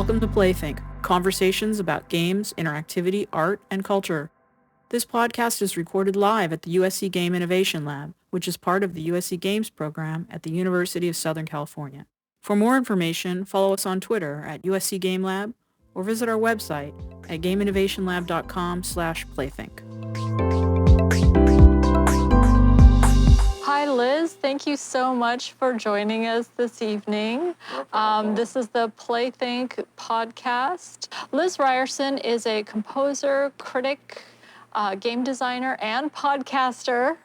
Welcome to Playthink, conversations about games, interactivity, art, and culture. This podcast is recorded live at the USC Game Innovation Lab, which is part of the USC Games program at the University of Southern California. For more information, follow us on Twitter at USC Game Lab or visit our website at gameinnovationlab.com/playthink. Hi, Liz. Thank you so much for joining us this evening. This is the Playthink podcast. Liz Ryerson is a composer, critic, game designer, and podcaster.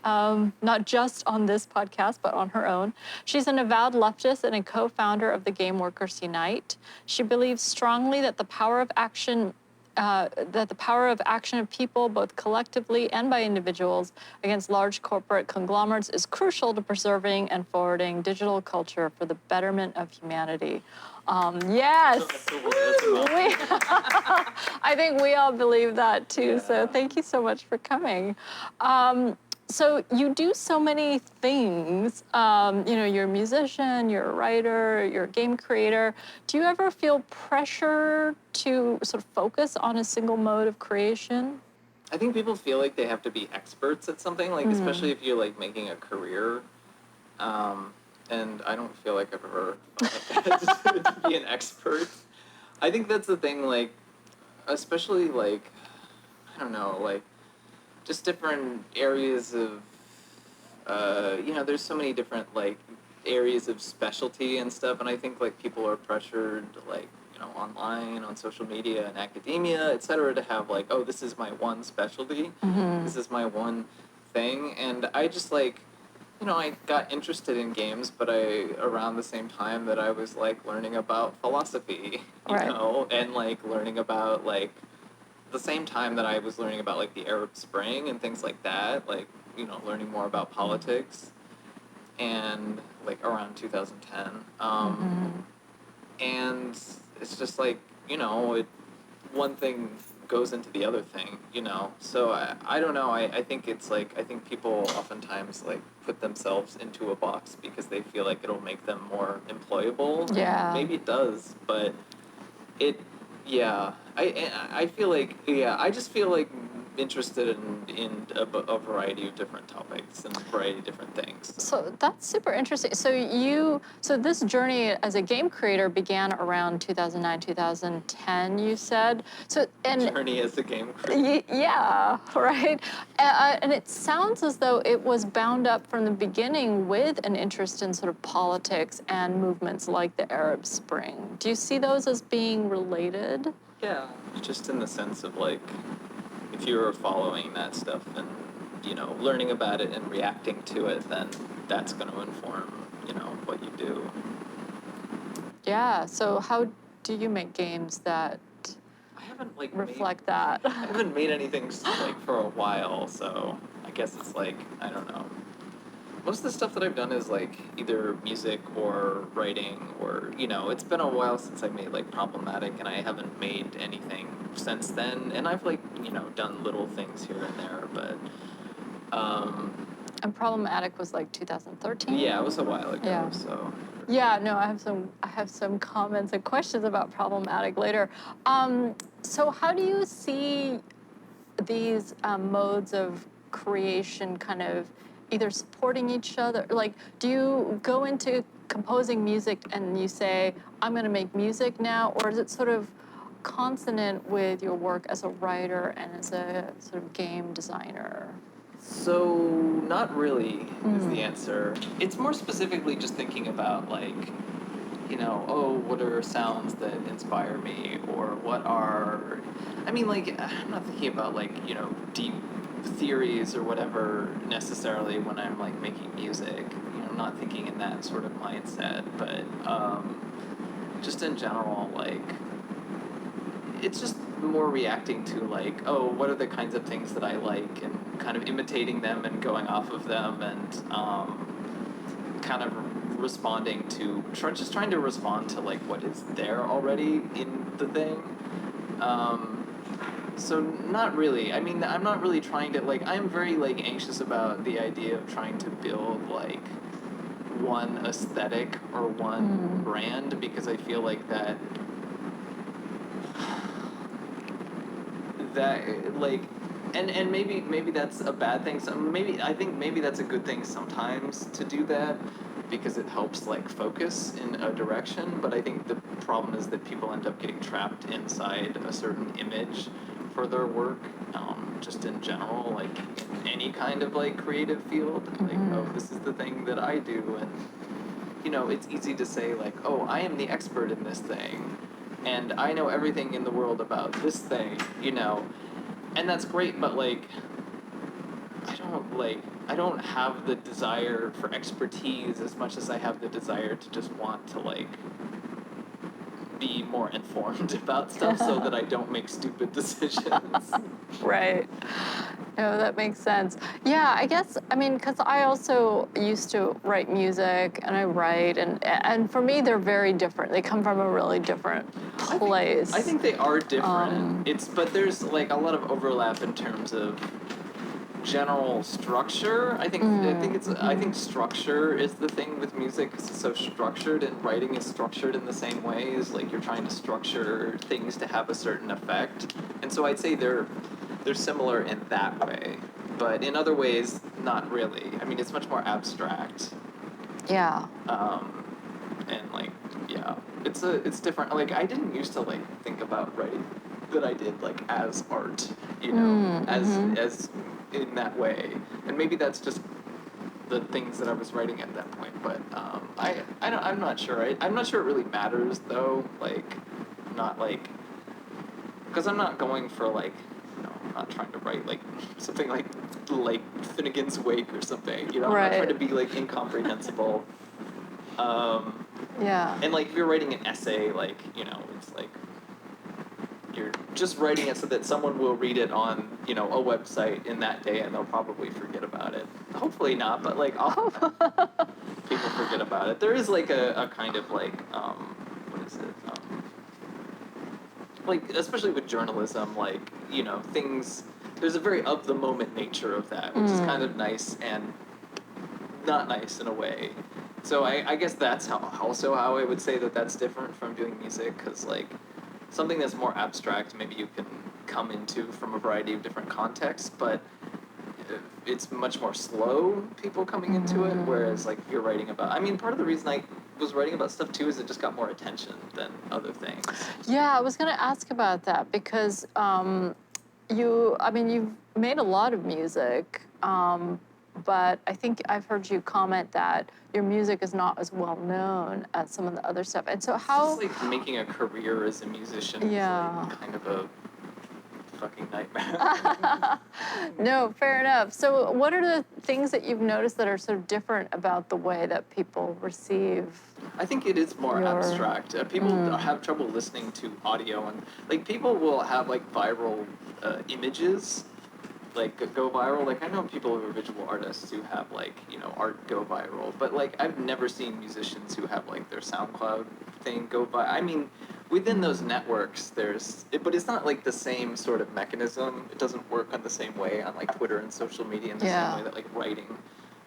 Not just on this podcast, but on her own. She's an avowed leftist and a co-founder of the Game Workers Unite. She believes strongly that the power of action of people, both collectively and by individuals, against large corporate conglomerates is crucial to preserving and forwarding digital culture for the betterment of humanity. Yes, I think we all believe that too. Yeah. So thank you so much for coming. So you do so many things. You're a musician, you're a writer, you're a game creator. Do you ever feel pressure to sort of focus on a single mode of creation? I think people feel like they have to be experts at something, like especially if you're like making a career. And I don't feel like I've ever thought to be an expert. I think that's the thing, like, especially like, I don't know, like, just different areas of, there's so many different, like, areas of specialty and stuff, and I think, like, people are pressured, like, online, on social media and academia, et cetera, to have, like, oh, this is my one specialty, this is my one thing, and I just, like, I got interested in games, but around the same time that I was, like, learning about philosophy, and, like, learning about, like, the same time that I was learning about, like, the Arab Spring and things like that, like, learning more about politics, and, like, around 2010. And it's just, like, one thing goes into the other thing, So I don't know. I think it's, like, I think people oftentimes, like, put themselves into a box because they feel like it'll make them more employable. Yeah. Maybe it does, but I feel like, I just feel like interested in a variety of different topics and a variety of different things. So that's super interesting. So this journey as a game creator began around 2009, 2010, you said. Journey as a game creator. Yeah, right. And it sounds as though it was bound up from the beginning with an interest in sort of politics and movements like the Arab Spring. Do you see those as being related? Yeah, just in the sense of, like, if you're following that stuff and, learning about it and reacting to it, then that's going to inform, what you do. Yeah, so how do you make games that reflect that? I haven't made anything, like, for a while, so I guess it's, like, I don't know. Most of the stuff that I've done is, like, either music or writing or, it's been a while since I made, like, Problematic, and I haven't made anything since then. And I've, like, done little things here and there, but... And Problematic was, like, 2013? Yeah, it was a while ago, yeah. So... Yeah, no, I have some comments and questions about Problematic later. So how do you see these modes of creation kind of either supporting each other? Like, do you go into composing music and you say, I'm going to make music now, or is it sort of consonant with your work as a writer and as a sort of game designer? So, not really is the answer. It's more specifically just thinking about, like, what are sounds that inspire me, or what are... I mean, like, I'm not thinking about, like, deep theories or whatever necessarily when I'm, like, making music. I'm not thinking in that sort of mindset, but just in general, like, it's just more reacting to, like, oh, what are the kinds of things that I like, and kind of imitating them and going off of them, and kind of responding to, just trying to respond to, like, what is there already in the thing. So not really. I mean, I'm not really trying to, like, I'm very, like, anxious about the idea of trying to build, like, one aesthetic or one brand, because I feel like that that like, and maybe that's a bad thing. So I think maybe that's a good thing sometimes to do that, because it helps like focus in a direction. But I think the problem is that people end up getting trapped inside a certain image for their work, just in general, like in any kind of like creative field. Like, oh, this is the thing that I do, and you know, it's easy to say like, oh, I am the expert in this thing, and I know everything in the world about this thing, you know, and that's great, but like, I don't have the desire for expertise as much as I have the desire to just want to like be more informed about stuff so that I don't make stupid decisions. Right. No, that makes sense. Yeah, I guess, I mean, because I also used to write music, and I write, and for me, they're very different. They come from a really different place. I think they are different. But there's like a lot of overlap in terms of general structure. I think structure is the thing with music, because it's so structured, and writing is structured in the same way. Is like you're trying to structure things to have a certain effect, and so I'd say they're similar in that way, but in other ways not really. I mean, it's much more abstract. Yeah. And like, yeah, it's different. Like, I didn't used to like think about writing that I did like as art, you know, as in that way, and maybe that's just the things that I was writing at that point. But I'm not sure. I'm not sure it really matters though. Like, not like, because I'm not going for like, you know, I'm not trying to write like something like Finnegan's Wake or something. You know, I'm not trying to be like incomprehensible. Yeah. And like, if you're writing an essay, like, you know, it's like you're just writing it so that someone will read it on, you know, a website in that day, and they'll probably forget about it. Hopefully not, but like often people forget about it. There is like a kind of like what is it? Like, especially with journalism, like, you know, things, there's a very of the moment nature of that, which is kind of nice and not nice in a way. So I guess that's how I would say that that's different from doing music, because like something that's more abstract, maybe you can come into from a variety of different contexts, but it's much more slow, people coming into it, whereas like if you're writing about, I mean, part of the reason I was writing about stuff too is it just got more attention than other things. Yeah, I was going to ask about that, because you've made a lot of music, but I think I've heard you comment that your music is not as well known as some of the other stuff. And so how... It's just like making a career as a musician is like kind of a fucking nightmare. No, fair enough. So what are the things that you've noticed that are sort of different about the way that people receive? I think it is more abstract. People have trouble listening to audio, and like people will have like viral images, like go viral. Like, I know people who are visual artists who have like, you know, art go viral, but like I've never seen musicians who have like their SoundCloud thing go viral. I mean, within those networks, but it's not like the same sort of mechanism. It doesn't work on the same way on like Twitter and social media in the same way that like writing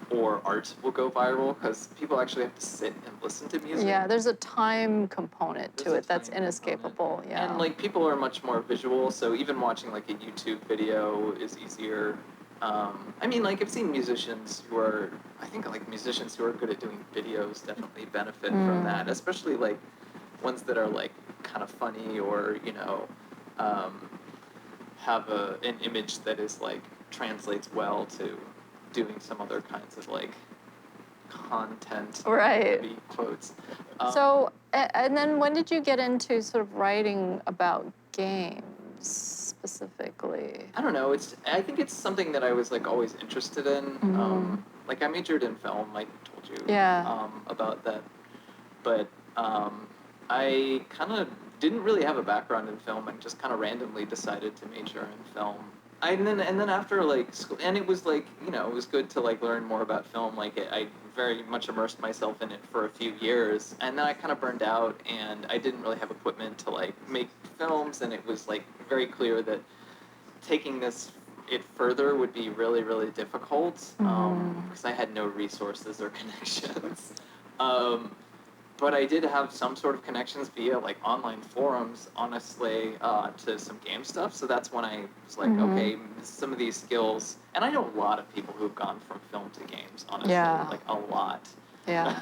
or art will go viral, because people actually have to sit and listen to music. Yeah, there's a time component to it that's inescapable. Yeah. And like people are much more visual, so even watching like a YouTube video is easier. I mean, like I've seen musicians who are, I think like musicians who are good at doing videos definitely benefit from that, especially like ones that are like kind of funny, or, you know, have an image that is like translates well to doing some other kinds of like content, heavy quotes. So, and then when did you get into sort of writing about games specifically? I don't know. I think it's something that I was like always interested in. Like I majored in film. I told you about that, but I kind of didn't really have a background in film, and just kind of randomly decided to major in film. And then after like school, and it was like, you know, it was good to like learn more about film. Like I very much immersed myself in it for a few years, and then I kind of burned out, and I didn't really have equipment to like make films, and it was like very clear that taking it further would be really, really difficult, because I had no resources or connections. but I did have some sort of connections via like online forums, honestly, to some game stuff. So that's when I was like, okay, some of these skills, and I know a lot of people who've gone from film to games, honestly, like a lot. Yeah.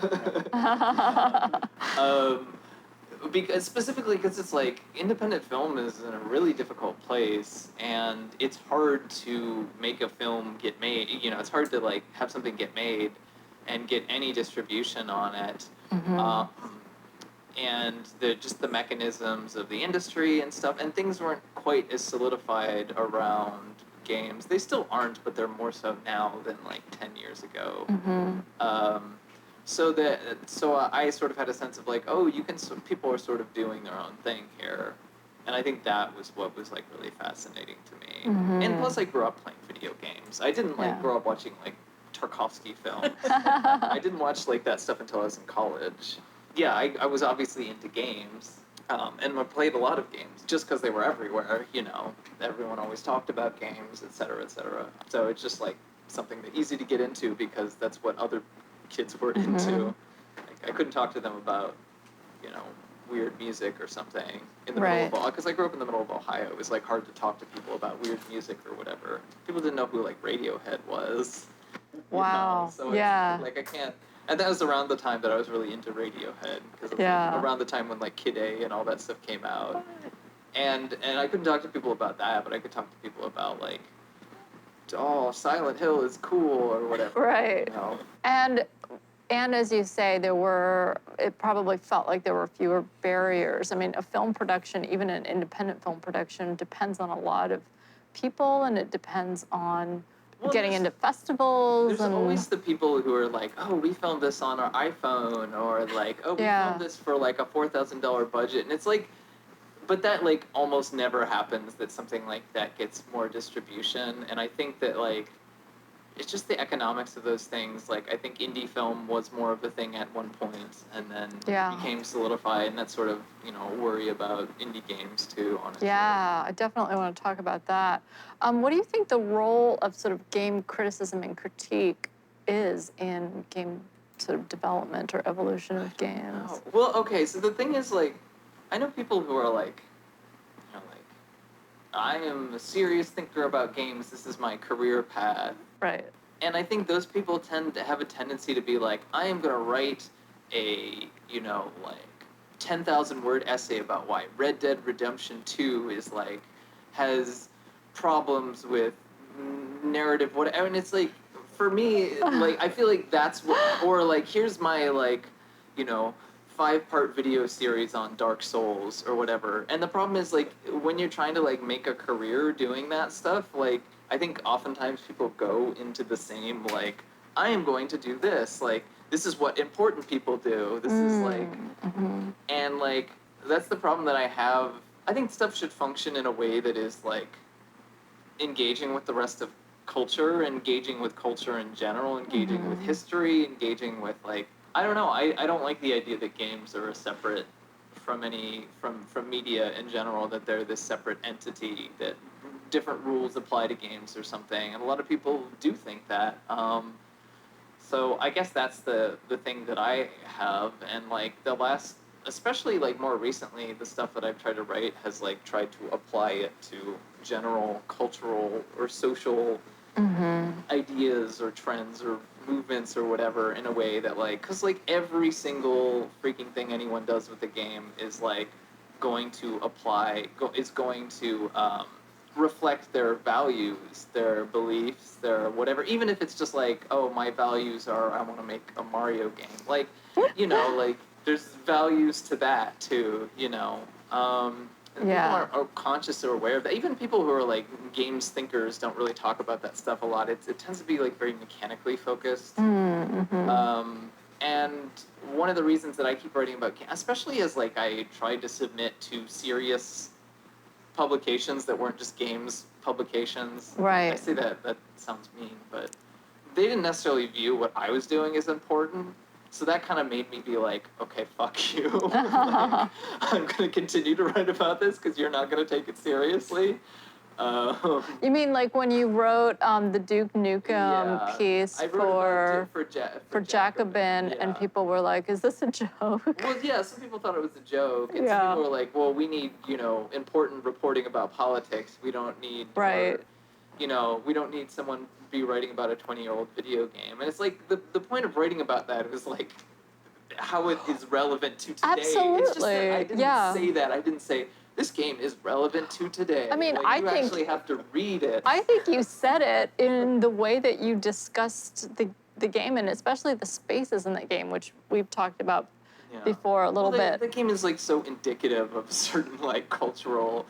Specifically because it's like independent film is in a really difficult place, and it's hard to make a film get made. You know, it's hard to like have something get made and get any distribution on it. And just the mechanisms of the industry and stuff, and things weren't quite as solidified around games. They still aren't, but they're more so now than like 10 years ago. So I sort of had a sense of like, oh, people are sort of doing their own thing here, and I think that was what was like really fascinating to me. And plus, I grew up playing video games. I didn't like grow up watching like Tarkovsky films. I didn't watch like that stuff until I was in college. Yeah, I was obviously into games, and I played a lot of games just because they were everywhere. You know, everyone always talked about games, et cetera, et cetera. So it's just like something that easy to get into because that's what other kids were into. Like, I couldn't talk to them about, you know, weird music or something in the middle of Ohio, because I grew up in the middle of Ohio. It was like hard to talk to people about weird music or whatever. People didn't know who like Radiohead was. Wow. You know? So like I can't. And that was around the time that I was really into Radiohead, because it was around the time when like Kid A and all that stuff came out. And I couldn't talk to people about that, but I could talk to people about like, oh, Silent Hill is cool or whatever. Right. You know? And as you say, it probably felt like there were fewer barriers. I mean, a film production, even an independent film production, depends on a lot of people, and it depends on getting into festivals. There's always the people who are like, oh, we filmed this on our iPhone, or like, oh, we filmed this for like a $4,000 budget. And it's like, but that like almost never happens that something like that gets more distribution. And I think that like, it's just the economics of those things. Like, I think indie film was more of a thing at one point, and then became solidified, and that's sort of, you know, worry about indie games too, honestly. Yeah, I definitely want to talk about that. What do you think the role of sort of game criticism and critique is in game sort of development or evolution of games? Oh, well, okay, so the thing is, like, I know people who are like, you know, like, I am a serious thinker about games, this is my career path. Right. And I think those people tend to have a tendency to be like, I am going to write a, you know, like 10,000 word essay about why Red Dead Redemption 2 is like, has problems with narrative, whatever. And it's like, for me, like, I feel like that's what, or like, here's my like, you know, 5-part video series on Dark Souls or whatever. And the problem is like, when you're trying to like make a career doing that stuff, like, I think oftentimes people go into the same, like, I am going to do this. Like, this is what important people do. This is like, and like, that's the problem that I have. I think stuff should function in a way that is like engaging with the rest of culture, engaging with culture in general, engaging with history, engaging with like, I don't know. I don't like the idea that games are a separate from media in general, that they're this separate entity, that different rules apply to games or something, and a lot of people do think that. So I guess that's the thing that I have, and like the last, especially like more recently, the stuff that I've tried to write has like tried to apply it to general cultural or social ideas or trends or movements or whatever, in a way that like, because like every single freaking thing anyone does with the game is like going to reflect their values, their beliefs, their whatever, even if it's just like, oh, my values are I want to make a Mario game. Like, you know, like there's values to that too, you know. People are conscious or aware of that. Even people who are like games thinkers don't really talk about that stuff a lot. It tends to be like very mechanically focused. And one of the reasons that I keep writing about games, especially as like I tried to submit to serious publications that weren't just games publications. Right. I say that sounds mean, but they didn't necessarily view what I was doing as important. So that kind of made me be like, okay, fuck you. Like, I'm going to continue to write about this because you're not going to take it seriously. You mean like when you wrote the Duke Nukem piece I wrote about it for Jacobin, and people were like, "Is this a joke?" Well, yeah, some people thought it was a joke, and Yeah. some people were like, "Well, we need, important reporting about politics. We don't need, Right. we don't need someone to be writing about a 20-year-old video game." And it's like the point of writing about that was like how it is relevant to today. Absolutely. It's just that I didn't Yeah. say that. I didn't say this game is relevant to today. I mean, like, I you think- actually have to read it. I think you said it in the way that you discussed the game, and especially the spaces in the game, which we've talked about Yeah. before a little bit. The game is like so indicative of certain like cultural,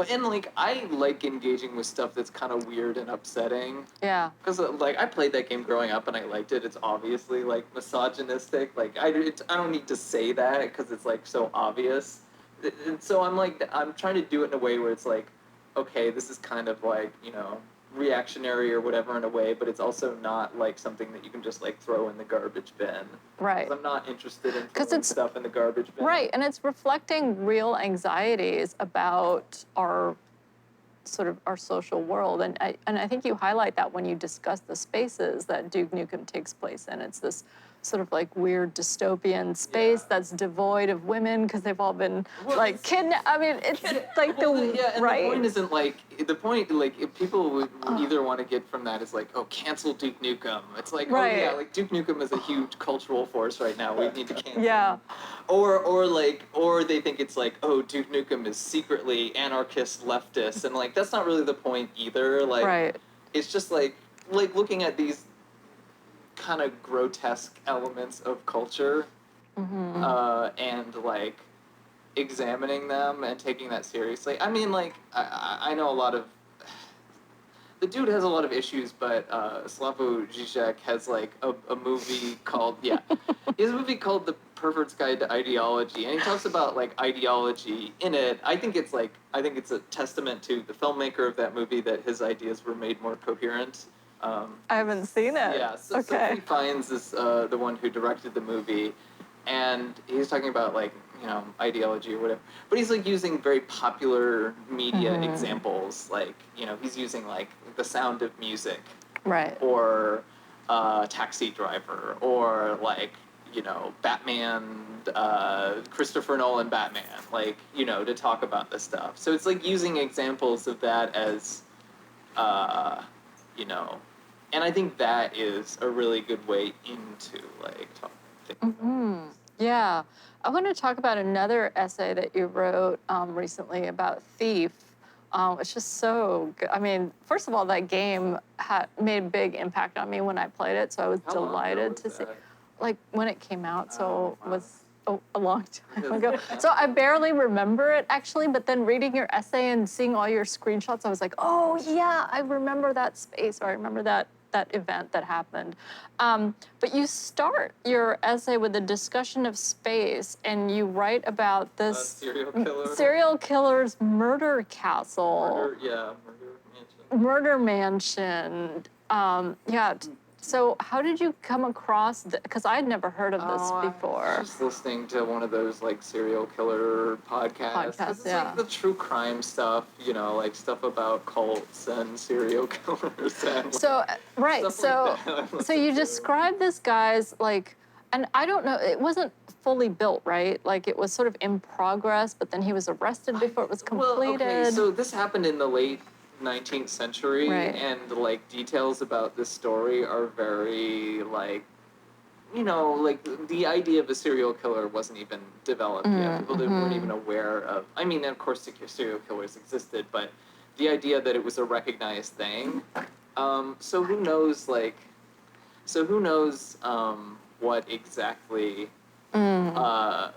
and like I like engaging with stuff that's kind of weird and upsetting. Yeah. Because like I played that game growing up and I liked it. It's obviously like misogynistic. Like I don't need to say that because it's like so obvious. And so I'm trying to do it in a way where it's like, okay, this is kind of like reactionary or whatever in a way, but it's also not like something that you can just like throw in the garbage bin. Right. 'Cause I'm not interested in 'Cause throwing it's- stuff in the garbage bin. Right, and it's reflecting real anxieties about our social world, and I think you highlight that when you discuss the spaces that Duke Nukem takes place in. It's this sort of like weird dystopian space Yeah. that's devoid of women because they've all been Well, like it's- kidnapped. I mean, it's like and right. the point isn't like if people would either want to get from that is like, oh, cancel Duke Nukem. It's like, Right. oh yeah, like Duke Nukem is a huge cultural force right now. We need to cancel. Yeah. him. Or they think it's like, oh, Duke Nukem is secretly anarchist leftist, and like that's not really the point either. Like, Right. it's just like looking at these kind of grotesque elements of culture, and like examining them and taking that seriously. I mean, like I know a lot of the dude has a lot of issues, but Slavoj Žižek has like a movie called he has a movie called The Pervert's Guide to Ideology, and he talks about like ideology in it. I think it's a testament to the filmmaker of that movie that his ideas were made more coherent. I haven't seen it. Yeah, so Okay. Sophie Fiennes is the one who directed the movie, and he's talking about like ideology or whatever. But he's like using very popular media examples, like he's using like The Sound of Music, Right. or Taxi Driver, or like Batman, Christopher Nolan Batman, like to talk about this stuff. So it's like using examples of that as and I think that is a really good way into like thinking about this. Yeah. I want to talk about another essay that you wrote recently about Thief. It's just so good. I mean, first of all, that game made a big impact on me when I played it, so I was How long ago delighted was to see. that? Like when it came out, so Oh, it wow. was a long time ago. So I barely remember it actually, but then reading your essay and seeing all your screenshots, I was like, oh yeah, I remember that space, or I remember that event that happened. But you start your essay with a discussion of space, and you write about this Serial killer. killer's murder castle. Murder mansion. Yeah. So how did you come across this? Because I'd never heard of this I before. was just listening to one of those like serial killer podcasts. 'Cause it's yeah. like the true crime stuff, like stuff about cults and serial killers and So right, stuff like that. I so listen you to. describe this guy's like, and I don't know, it wasn't fully built, right? Like it was sort of in progress, but then he was arrested before it was completed. Well, okay, so this happened in the late 19th century, Right. and like details about this story are very like, like the idea of a serial killer wasn't even developed yet. People weren't even aware of. I mean, of course, serial killers existed, but the idea that it was a recognized thing. So who knows? What exactly? I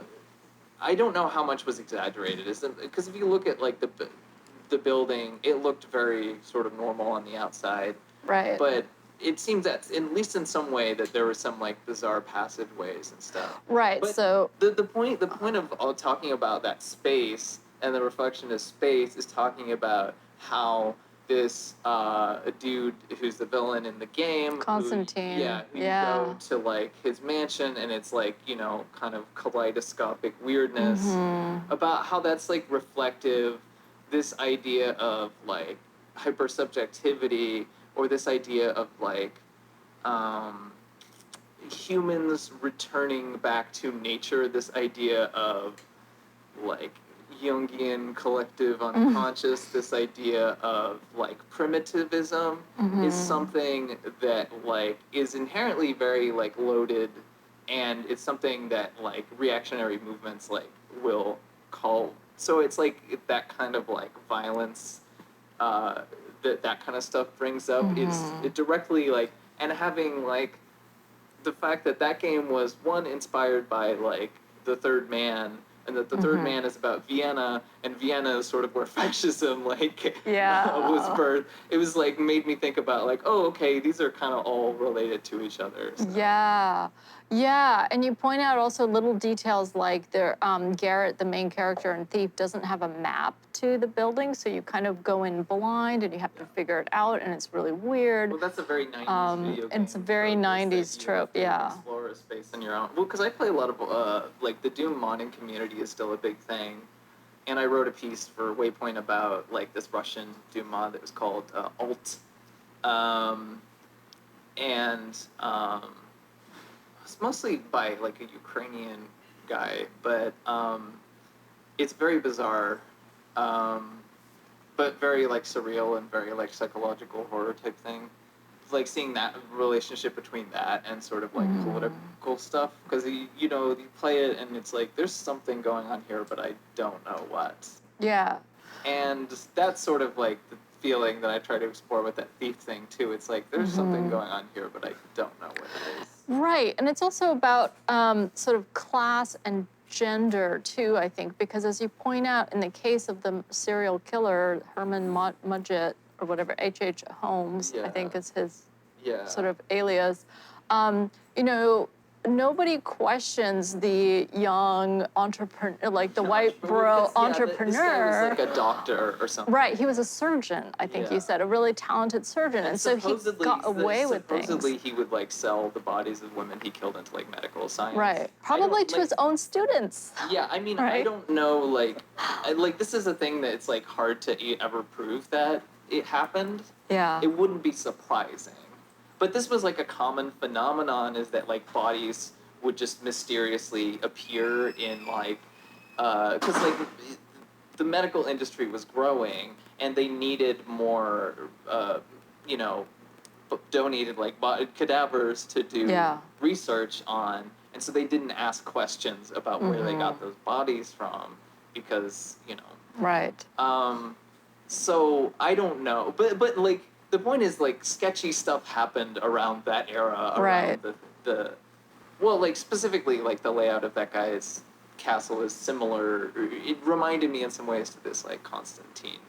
don't know how much was exaggerated. Because if you look at like the building, it looked very sort of normal on the outside, Right. but it seems that at least in some way that there were some like bizarre passageways and stuff. Right. But So the point of talking about that space and the reflection of space is talking about how this dude who's the villain in the game, Constantine, who you yeah. go to like his mansion, and it's like kind of kaleidoscopic weirdness about how that's like reflective, this idea of like hypersubjectivity, or this idea of like humans returning back to nature, this idea of like Jungian collective unconscious, this idea of like primitivism is something that like is inherently very like loaded, and it's something that like reactionary movements like will call. So it's like that kind of like violence that kind of stuff brings up is it directly like, and having like the fact that that game was one inspired by like The Third Man, and that The Third Man is about Vienna, and Vienna is sort of where fascism like was birthed. It was like made me think about like, oh, okay, these are kind of all related to each other. So. Yeah, and you point out also little details like Garrett, the main character in Thief, doesn't have a map to the building, so you kind of go in blind and you have to figure it out, and it's really weird. Well, that's a very 90s video game. It's a very 90s trope, yeah. Explore a space on your own. Well, because I play a lot of, like, the Doom modding community is still a big thing. And I wrote a piece for Waypoint about, like, this Russian Doom mod that was called Alt. It's mostly by, like, a Ukrainian guy, but it's very bizarre. But very like surreal and very like psychological horror type thing. Like seeing that relationship between that and sort of like political stuff, because you know you play it and it's like there's something going on here, but I don't know what. Yeah. And that's sort of like the feeling that I try to explore with that Thief thing too. It's like there's something going on here, but I don't know what it is. Right, and it's also about sort of class and gender too, I think, because as you point out, in the case of the serial killer, Herman Mudgett, or whatever, H.H. Holmes, I think is his sort of alias, you know, nobody questions the young entrepreneur, like the white bro entrepreneur. This guy was like a doctor or something. Right, he was a surgeon, I think you said, a really talented surgeon, and so he got away with things. Supposedly he would like sell the bodies of women he killed into like medical science. Right, probably to his own students. Yeah, I mean, I don't know, like this is a thing that it's like hard to ever prove that it happened. Yeah. It wouldn't be surprising. But this was like a common phenomenon, is that like bodies would just mysteriously appear in like, because like the medical industry was growing and they needed more, you know, donated like cadavers to do research on, and so they didn't ask questions about where they got those bodies from, because you know. Right. So I don't know, but like. The point is, like, sketchy stuff happened around that era, around the well, like, specifically, like, the layout of that guy's castle is similar. It reminded me in some ways to this, like, Constantine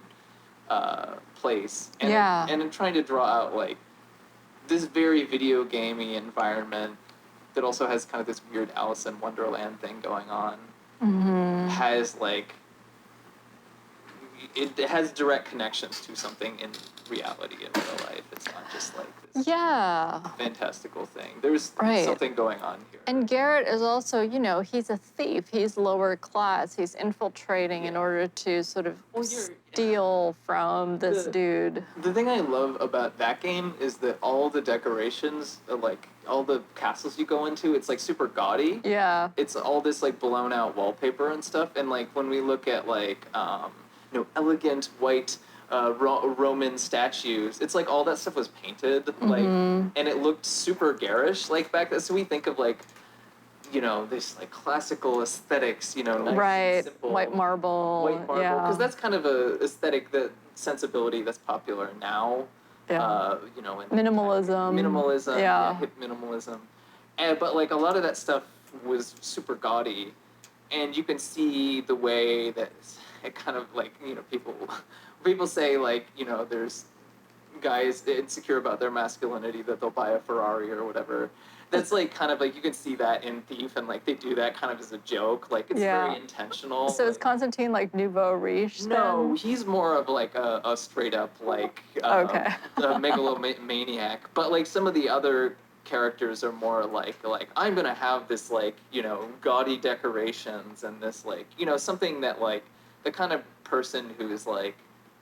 place. And and in trying to draw out, like, this very video gamey environment that also has kind of this weird Alice in Wonderland thing going on, has, like, it has direct connections to something in reality, in real life. It's not just like this fantastical thing. There's something going on here. And Garrett is also, you know, he's a thief. He's lower class. He's infiltrating in order to sort of steal from this dude. The thing I love about that game is that all the decorations, like all the castles you go into, it's like super gaudy. Yeah. It's all this like blown out wallpaper and stuff. And like when we look at like, you know, elegant white Roman statues, it's like all that stuff was painted, like, and it looked super garish, like back then. So we think of like, you know, this like classical aesthetics, you know, nice and simple, white marble, because that's kind of a aesthetic, that sensibility that's popular now. You know, in minimalism, hip minimalism, but like a lot of that stuff was super gaudy, and you can see the way that it kind of like, you know, people say like, you know, there's guys insecure about their masculinity that they'll buy a Ferrari or whatever. That's like kind of like, you can see that in Thief, and like they do that kind of as a joke, like it's very intentional. So is Constantine like nouveau riche? No, then? He's more of like a straight up like a megalomaniac. But like some of the other characters are more like I'm gonna have this like, you know, gaudy decorations and this like, you know, something that like the kind of person who is like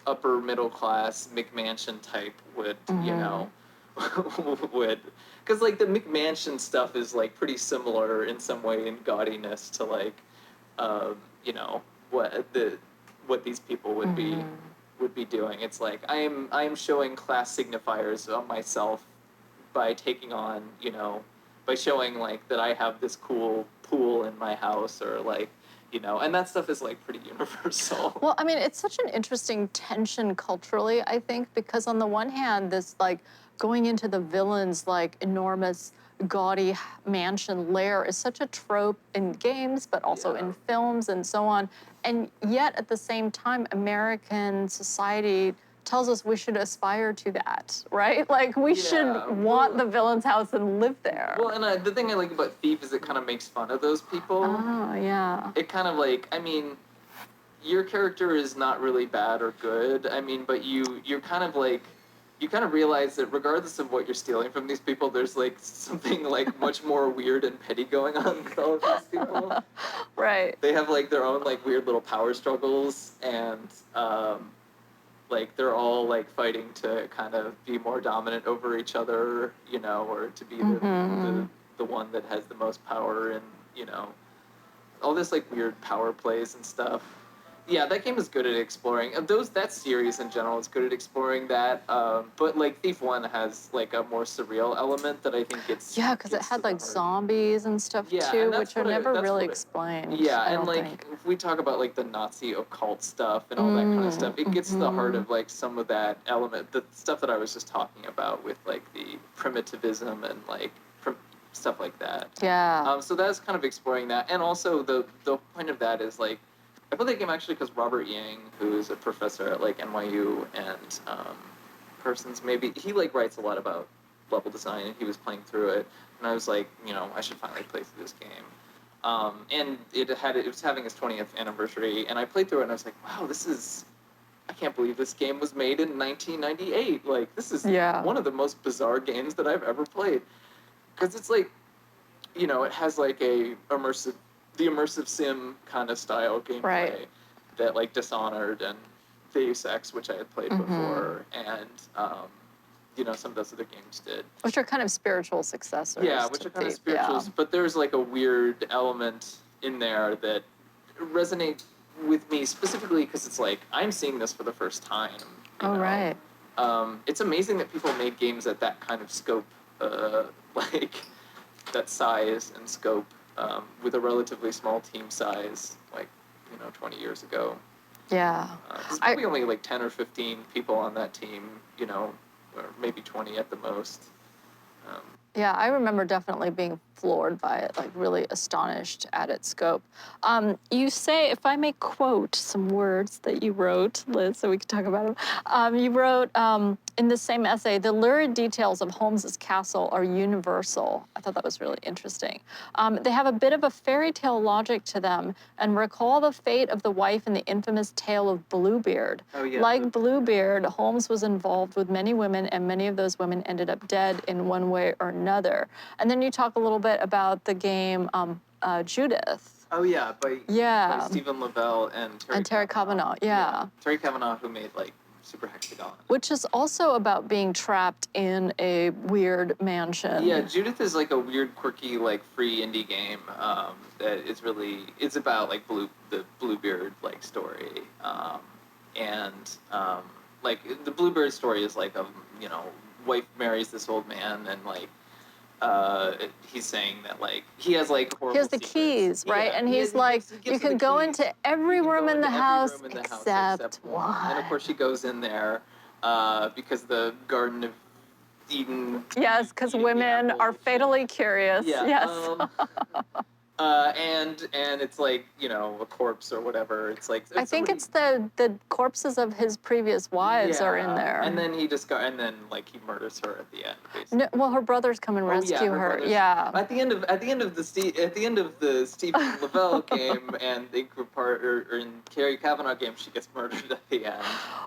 upper middle class McMansion type would, you know, would, because like the McMansion stuff is like pretty similar in some way in gaudiness to like, you know, what these people would be doing. It's like I am showing class signifiers of myself by taking on, you know, by showing like that I have this cool pool in my house, or like, you know, and that stuff is like pretty universal. Well, I mean, it's such an interesting tension culturally, I think, because on the one hand, this like going into the villain's like enormous gaudy mansion lair is such a trope in games, but also in films and so on. And yet at the same time, American society tells us we should aspire to that, right? Like we should want the villain's house and live there. Well, and the thing I like about Thief is it kind of makes fun of those people. Oh, yeah. It kind of like, I mean, your character is not really bad or good. I mean, but you're kind of like, you kind of realize that regardless of what you're stealing from these people, there's like something like much more weird and petty going on with all of these people. Right. They have like their own like weird little power struggles, and like they're all like fighting to kind of be more dominant over each other, you know, or to be the one that has the most power, and you know, all this like weird power plays and stuff. Yeah, that game is good at exploring that series in general is good at exploring that. But like Thief 1 has like a more surreal element that I think gets because it had like zombies and stuff Yeah, too, and which are never really explained. Yeah, I and don't like think. if we talk about like the Nazi occult stuff and all that kind of stuff, it gets to the heart of like some of that element, the stuff that I was just talking about with like the primitivism and like stuff like that. Yeah. So that's kind of exploring that, and also the point of that is like, I played that game actually because Robert Yang, who is a professor at like NYU and Persons, maybe he like writes a lot about level design, and he was playing through it, and I was like, you know, I should finally play through this game. And it was having its 20th anniversary, and I played through it, and I was like, wow, I can't believe this game was made in 1998. Like, this is one of the most bizarre games that I've ever played, because it's like, you know, it has like the immersive sim kind of style gameplay that like Dishonored and Deus Ex, which I had played before, and you know, some of those other games did. Which are kind of spiritual successors. Yeah, which are kind of spirituals, but there's like a weird element in there that resonates with me specifically because it's like, I'm seeing this for the first time. You know? Right. It's amazing that people made games at that kind of scope, like that size and scope, with a relatively small team size, like, you know, 20 years ago. Yeah. There's probably only like 10 or 15 people on that team, you know, or maybe 20 at the most. Yeah, I remember definitely being floored by it, like really astonished at its scope. You say, if I may quote some words that you wrote, Liz, so we can talk about them. You wrote in the same essay, the lurid details of Holmes's castle are universal. I thought that was really interesting. They have a bit of a fairy tale logic to them and recall the fate of the wife in the infamous tale of Bluebeard. Oh, yeah. Like Bluebeard, Holmes was involved with many women, and many of those women ended up dead in one way or another. And then you talk a little bit about the game Judith. Oh, yeah, by Stephen Lavelle and Terry Kavanagh. Yeah. Terry Kavanagh, who made like Super Hexagon. Which is also about being trapped in a weird mansion. Yeah, Judith is like a weird, quirky, like free indie game that is really, it's about like the Bluebeard like story, and like the Bluebeard story is like you know, wife marries this old man, and like he's saying that like he has like horrible he has the secrets. keys, right? Yeah, and he's like, you can go into every room in the house except one. And of course she goes in there because the Garden of Eden. Yes, because women are fatally curious. Yeah. Yes. And it's like, you know, a corpse or whatever. It's like I think it's the corpses of his previous wives are in there. And then he like he murders her at the end, basically. No, well, her brothers come and rescue her. Yeah. At the end of the Stephen Lavelle game and the or in Terry Kavanagh game, she gets murdered at the end.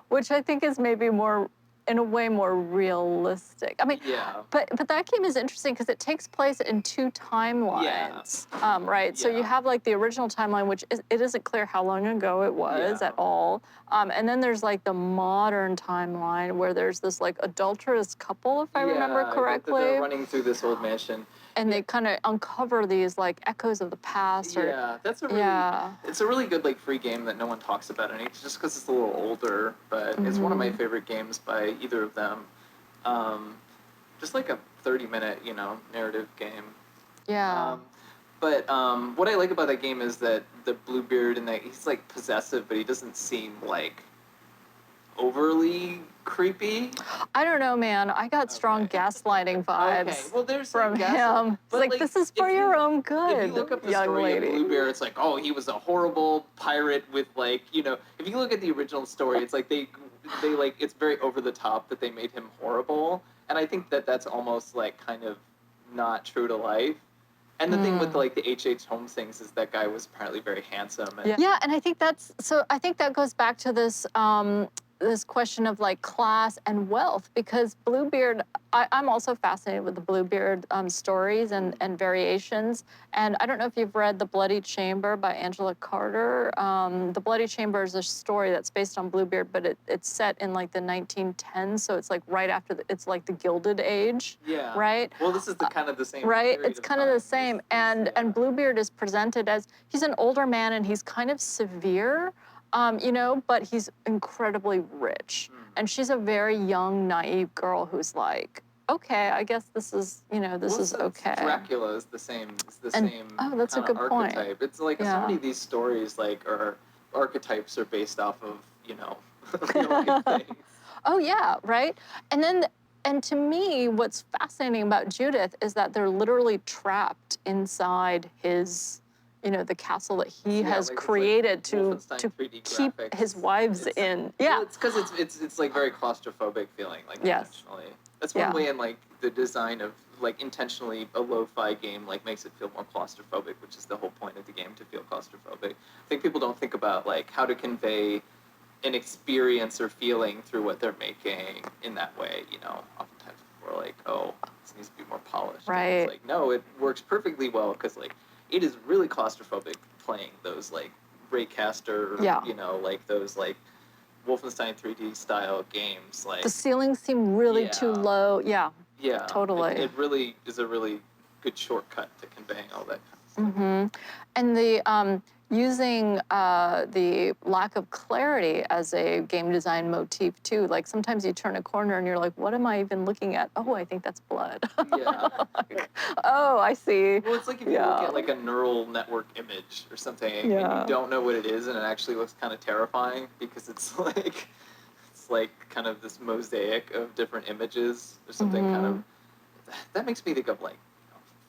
Which I think is maybe more in a way more realistic. I mean, Yeah. but that game is interesting because it takes place in two timelines, right? So you Yeah. have like the original timeline, which it isn't clear how long ago it was Yeah. at all, and then there's like the modern timeline where there's this like adulterous couple, if I remember correctly. They're running through this old mansion. And they kind of uncover these like echoes of the past. Or, Yeah, that's a really, it's a really good like free game that no one talks about any, just because it's a little older, but it's one of my favorite games by either of them. Just like a 30-minute, narrative game. Yeah. But what I like about that game is that the Bluebeard and that he's like possessive, but he doesn't seem like overly creepy. I don't know, man. I got strong gaslighting vibes. Okay, well, there's from him. It's but, like, this is for your own good, If you look up the young story lady. of Bluebeard, it's like, oh, he was a horrible pirate with like, if you look at the original story, it's like they like, it's very over the top that they made him horrible, and I think that that's almost like kind of not true to life. And the thing with like the H.H. Holmes things is that guy was apparently very handsome. And yeah, and I think that goes back to this this question of like class and wealth, because Bluebeard, I'm also fascinated with the Bluebeard stories and variations. And I don't know if you've read The Bloody Chamber by Angela Carter. The Bloody Chamber is a story that's based on Bluebeard, but it's set in like the 1910s, so it's like right after it's like the Gilded Age. Yeah. Right? Well, this is kind of the same. Right? period It's of kind of time. the same. And Bluebeard is presented as, he's an older man and he's kind of severe, but he's incredibly rich. And she's a very young, naive girl who's like, okay, I guess this is, this is okay. Dracula is the same. It's the And- same. oh, that's a kinda good point. archetype. It's like so many of these stories, like, are archetypes are based off of, real life things. Oh, yeah, right? And to me, what's fascinating about Judith is that they're literally trapped inside his, the castle that he has like, it's like created to Wolfenstein 3D keep graphics. his wives in. Yeah. Well, it's because it's like very claustrophobic feeling, like Yes. intentionally. That's one way in like the design of like intentionally a lo-fi game like makes it feel more claustrophobic, which is the whole point of the game, to feel claustrophobic. I think people don't think about like how to convey an experience or feeling through what they're making in that way. Oftentimes people are like, oh, this needs to be more polished. Right. And it's like, no, it works perfectly well because like it is really claustrophobic playing those like Raycaster, like those like Wolfenstein 3D style games. Like The ceilings seem really too low. Yeah. yeah, totally. It really is a really good shortcut to conveying all that kind of stuff. And the using the lack of clarity as a game design motif too. Like sometimes you turn a corner and you're like, what am I even looking at? Oh, I think that's blood. Yeah. Oh, I see. Well, it's like if you look at like a neural network image or something, and you don't know what it is, and it actually looks kind of terrifying because it's like kind of this mosaic of different images or something. Kind of that makes me think of like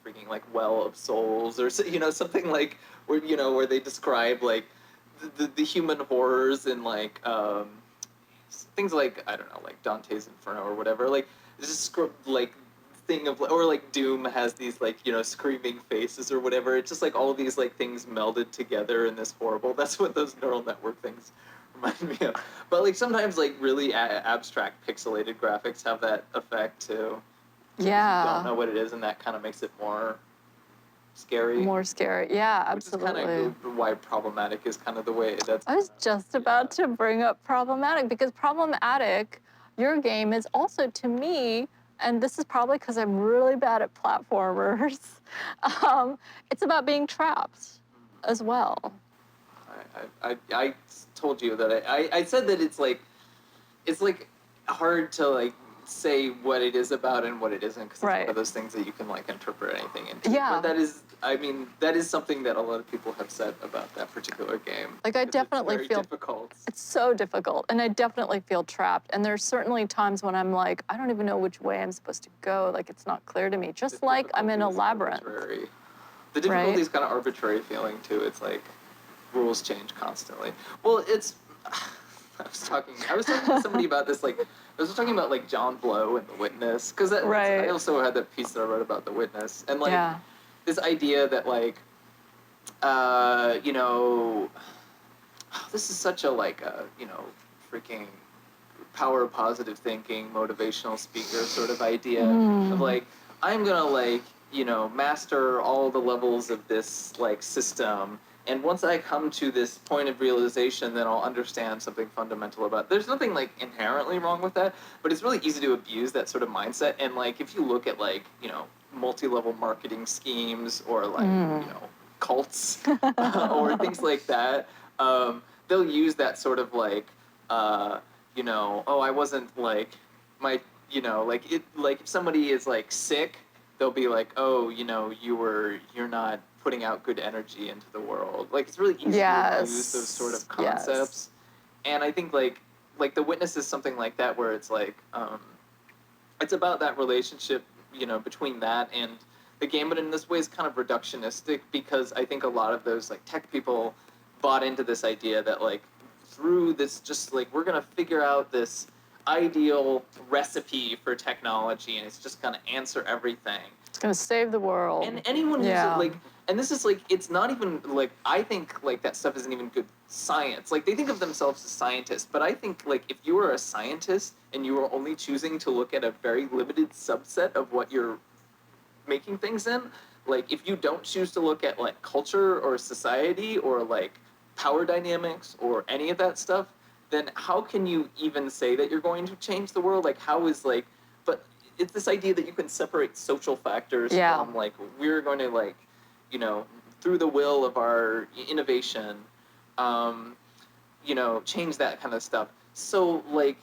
freaking like Well of Souls or something like where they describe like the human horrors and like things like, I don't know, like Dante's Inferno or whatever, like this like thing of, or like Doom has these like screaming faces or whatever. It's just like all of these like things melded together in this horrible. That's what those neural network things remind me of. But like sometimes like really abstract pixelated graphics have that effect too. Yeah. You don't know what it is, and that kind of makes it more scary. More scary. Yeah, absolutely. Which is kind of why problematic is kind of the way that's. I was just about to bring up problematic, because problematic, your game is also, to me, and this is probably because I'm really bad at platformers, it's about being trapped as well. I told you that I said that it's like hard to like say what it is about and what it isn't, because it's one of those things that you can like interpret anything into. Yeah. But that is something that a lot of people have said about that particular game. Like I definitely it's very feel difficult. It's so difficult, and I definitely feel trapped. And there's certainly times when I'm like, I don't even know which way I'm supposed to go. Like it's not clear to me. Just like I'm in a labyrinth. Arbitrary. The difficulty is kind of arbitrary feeling too. It's like rules change constantly. Well, it's. I was talking to somebody about this, like, I was talking about, like, John Blow and The Witness, because I also had that piece that I wrote about The Witness, and, like, this idea that, like, this is such a, like, freaking power positive thinking, motivational speaker sort of idea of like, I'm gonna like, master all the levels of this like system. And once I come to this point of realization, then I'll understand something fundamental about it. There's nothing like inherently wrong with that, but it's really easy to abuse that sort of mindset. And like, if you look at like, multi-level marketing schemes or like, cults or things like that, they'll use that sort of like, oh, I wasn't like my, like it, like if somebody is like sick, they'll be like, oh, you're not putting out good energy into the world. Like it's really easy to use those sort of concepts. And I think like The Witness is something like that where it's like, it's about that relationship, between that and the game, but in this way is kind of reductionistic because I think a lot of those like tech people bought into this idea that like through this just like we're gonna figure out this ideal recipe for technology and it's just gonna answer everything. It's gonna save the world. And anyone who's like, and this is like, it's not even like, I think like that stuff isn't even good science. Like they think of themselves as scientists, but I think like if you are a scientist and you are only choosing to look at a very limited subset of what you're making things in, like if you don't choose to look at like culture or society or like power dynamics or any of that stuff, then how can you even say that you're going to change the world? Like how is like, but it's this idea that you can separate social factors from like, we're going to like, through the will of our innovation, change that kind of stuff. So like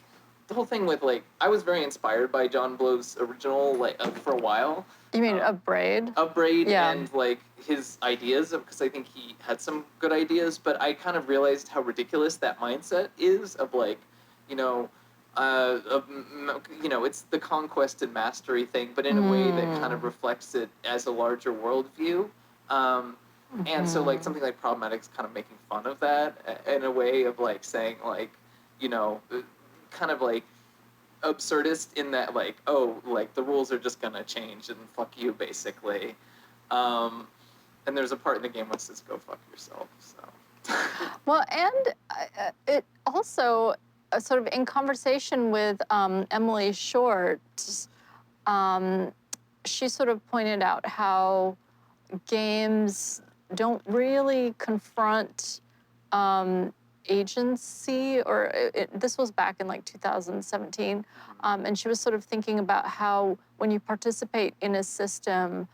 the whole thing with like, I was very inspired by John Blow's original like for a while. You mean Upbraid? Upbraid and like his ideas, because I think he had some good ideas, but I kind of realized how ridiculous that mindset is of like, it's the conquest and mastery thing, but in a way that kind of reflects it as a larger worldview. And so like something like Problematic's kind of making fun of that in a way of like saying like, kind of like absurdist in that like, oh, like the rules are just gonna change and fuck you basically. And there's a part in the game where it says go fuck yourself, so. Well, and it also sort of in conversation with Emily Short, she sort of pointed out how games don't really confront agency, or this was back in like 2017, and she was sort of thinking about how when you participate in a system,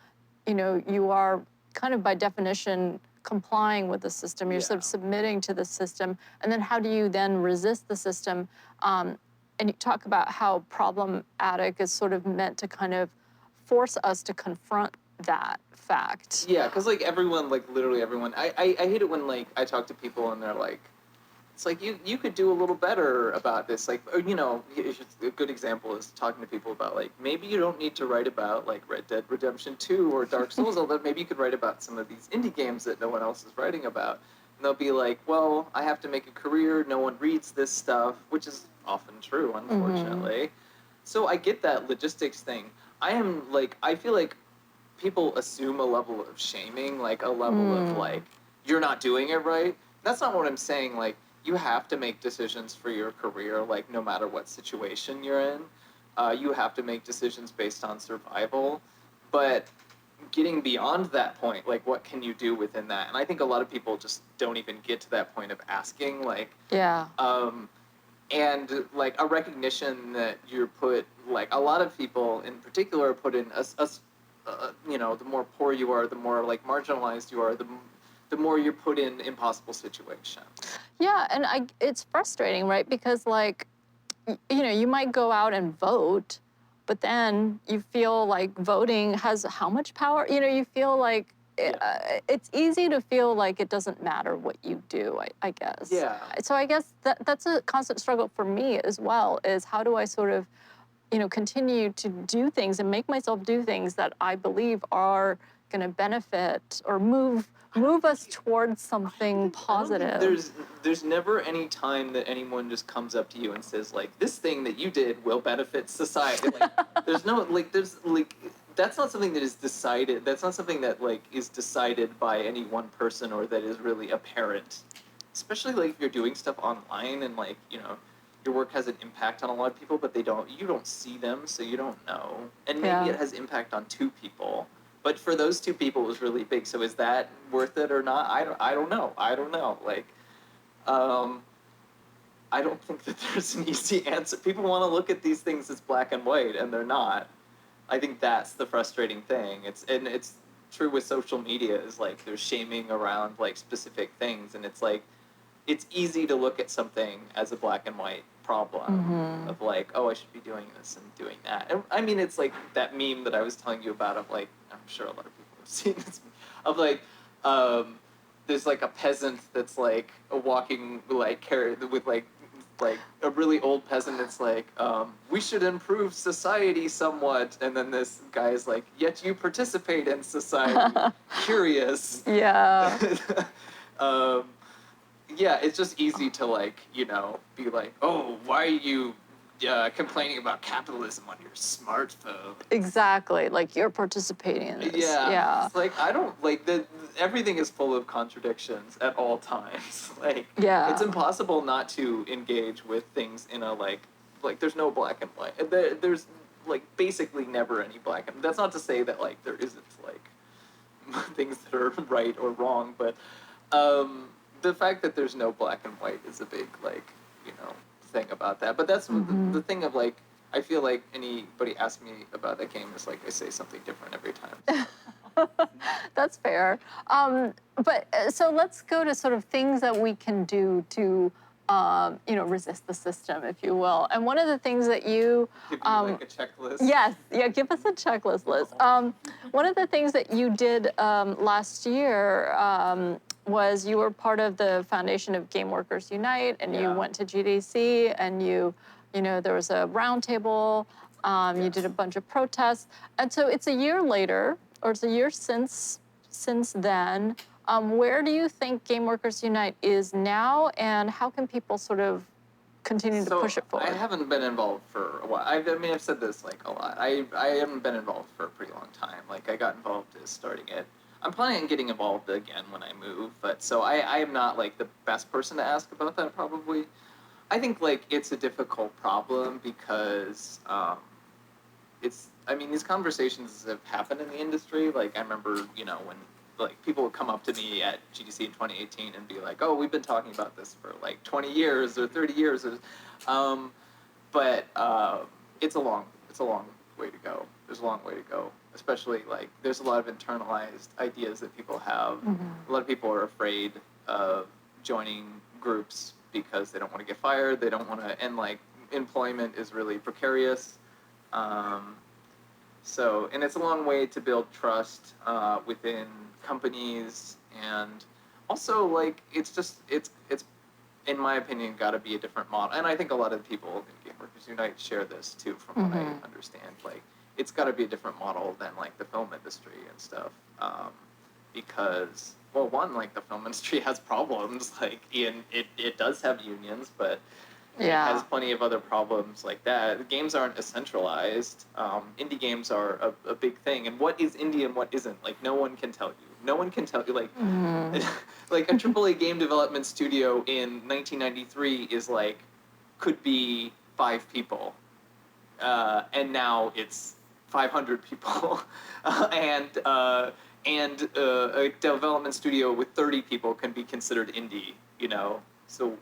you are kind of by definition complying with the system. You're sort of submitting to the system, and then how do you then resist the system? And you talk about how problematic is sort of meant to kind of force us to confront that fact. Yeah, because like everyone, like literally everyone, I hate it when like I talk to people and they're like, it's like you could do a little better about this. Like, or, a good example is talking to people about like maybe you don't need to write about like Red Dead Redemption 2 or Dark Souls, although maybe you could write about some of these indie games that no one else is writing about. And they'll be like, well, I have to make a career. No one reads this stuff, which is often true, unfortunately. So I get that logistics thing. I feel like people assume a level of shaming, like a level of like, you're not doing it right. That's not what I'm saying. Like, you have to make decisions for your career, like no matter what situation you're in. You have to make decisions based on survival. But getting beyond that point, like what can you do within that? And I think a lot of people just don't even get to that point of asking, like, and like a recognition that you're put, like a lot of people in particular are put in the more poor you are, the more like marginalized you are, the more you're put in impossible situations. Yeah, and it's frustrating, right? Because like, you might go out and vote, but then you feel like voting has how much power? You feel like it's easy to feel like it doesn't matter what you do, I guess. Yeah. So I guess that's a constant struggle for me as well, is how do I sort of, continue to do things and make myself do things that I believe are going to benefit or move us towards something positive. There's never any time that anyone just comes up to you and says like, this thing that you did will benefit society. Like, there's that's not something that is decided. That's not something that like is decided by any one person or that is really apparent. Especially like if you're doing stuff online and like, your work has an impact on a lot of people, but you don't see them, so you don't know. And maybe Yeah. it has impact on 2 people, but for those 2 people it was really big. So is that worth it or not? I don't know. Like, I don't think that there's an easy answer. People want to look at these things as black and white, and they're not. I think that's the frustrating thing. It's true with social media, is like there's shaming around like specific things, and it's like it's easy to look at something as a black and white problem of like, oh, I should be doing this and doing that. And I mean, it's like that meme that I was telling you about of like, I'm sure a lot of people have seen this, of like, there's like a peasant that's like walking like with like a really old peasant that's like, we should improve society somewhat, and then this guy is like, yet you participate in society. Curious. Yeah. Yeah, it's just easy to like, be like, oh, why are you complaining about capitalism on your smartphone? Exactly. Like, you're participating in this. Yeah. It's like, I don't, like, everything is full of contradictions at all times. Like, Yeah. it's impossible not to engage with things in a, like, there's no black and white. There's, like, basically never any black and, that's not to say that, like, there isn't, like, things that are right or wrong, but, the fact that there's no black and white is a big, like, thing about that. But that's the thing of, like, I feel like anybody asks me about that game is like I say something different every time. That's fair. So let's go to sort of things that we can do to, resist the system, if you will. And one of the things that you... Give you like a checklist? Yes. Yeah, give us a checklist, Liz. One of the things that you did last year was you were part of the foundation of Game Workers Unite, and you went to GDC, and there was a roundtable. You did a bunch of protests. And so it's a year later, or it's a year since then. Where do you think Game Workers Unite is now, and how can people sort of continue to push it forward? I haven't been involved for a while. I've said this like a lot. I haven't been involved for a pretty long time. Like, I got involved as starting it. I'm planning on getting involved again when I move, but so I am not like the best person to ask about that probably. I think like it's a difficult problem because these conversations have happened in the industry. Like, I remember, when like people would come up to me at GDC in 2018 and be like, oh, we've been talking about this for like 20 years or 30 years. But it's a long way to go. There's a long way to go, especially like there's a lot of internalized ideas that people have. A lot of people are afraid of joining groups because they don't want to get fired. They don't want to, and like employment is really precarious. And it's a long way to build trust within companies, and also like it's in my opinion got to be a different model. And I think a lot of the people in Game Workers Unite share this too, from what I understand. Like, it's got to be a different model than like the film industry and stuff, because well, one, like the film industry has problems. Like, it does have unions, but it has plenty of other problems like that. Games aren't decentralized. Indie games are a big thing. And what is indie and what isn't? Like, no one can tell you. No one can tell you. Like, like a AAA game development studio in 1993 is like, could be 5 people. And now it's 500 people. And a development studio with 30 people can be considered indie, So,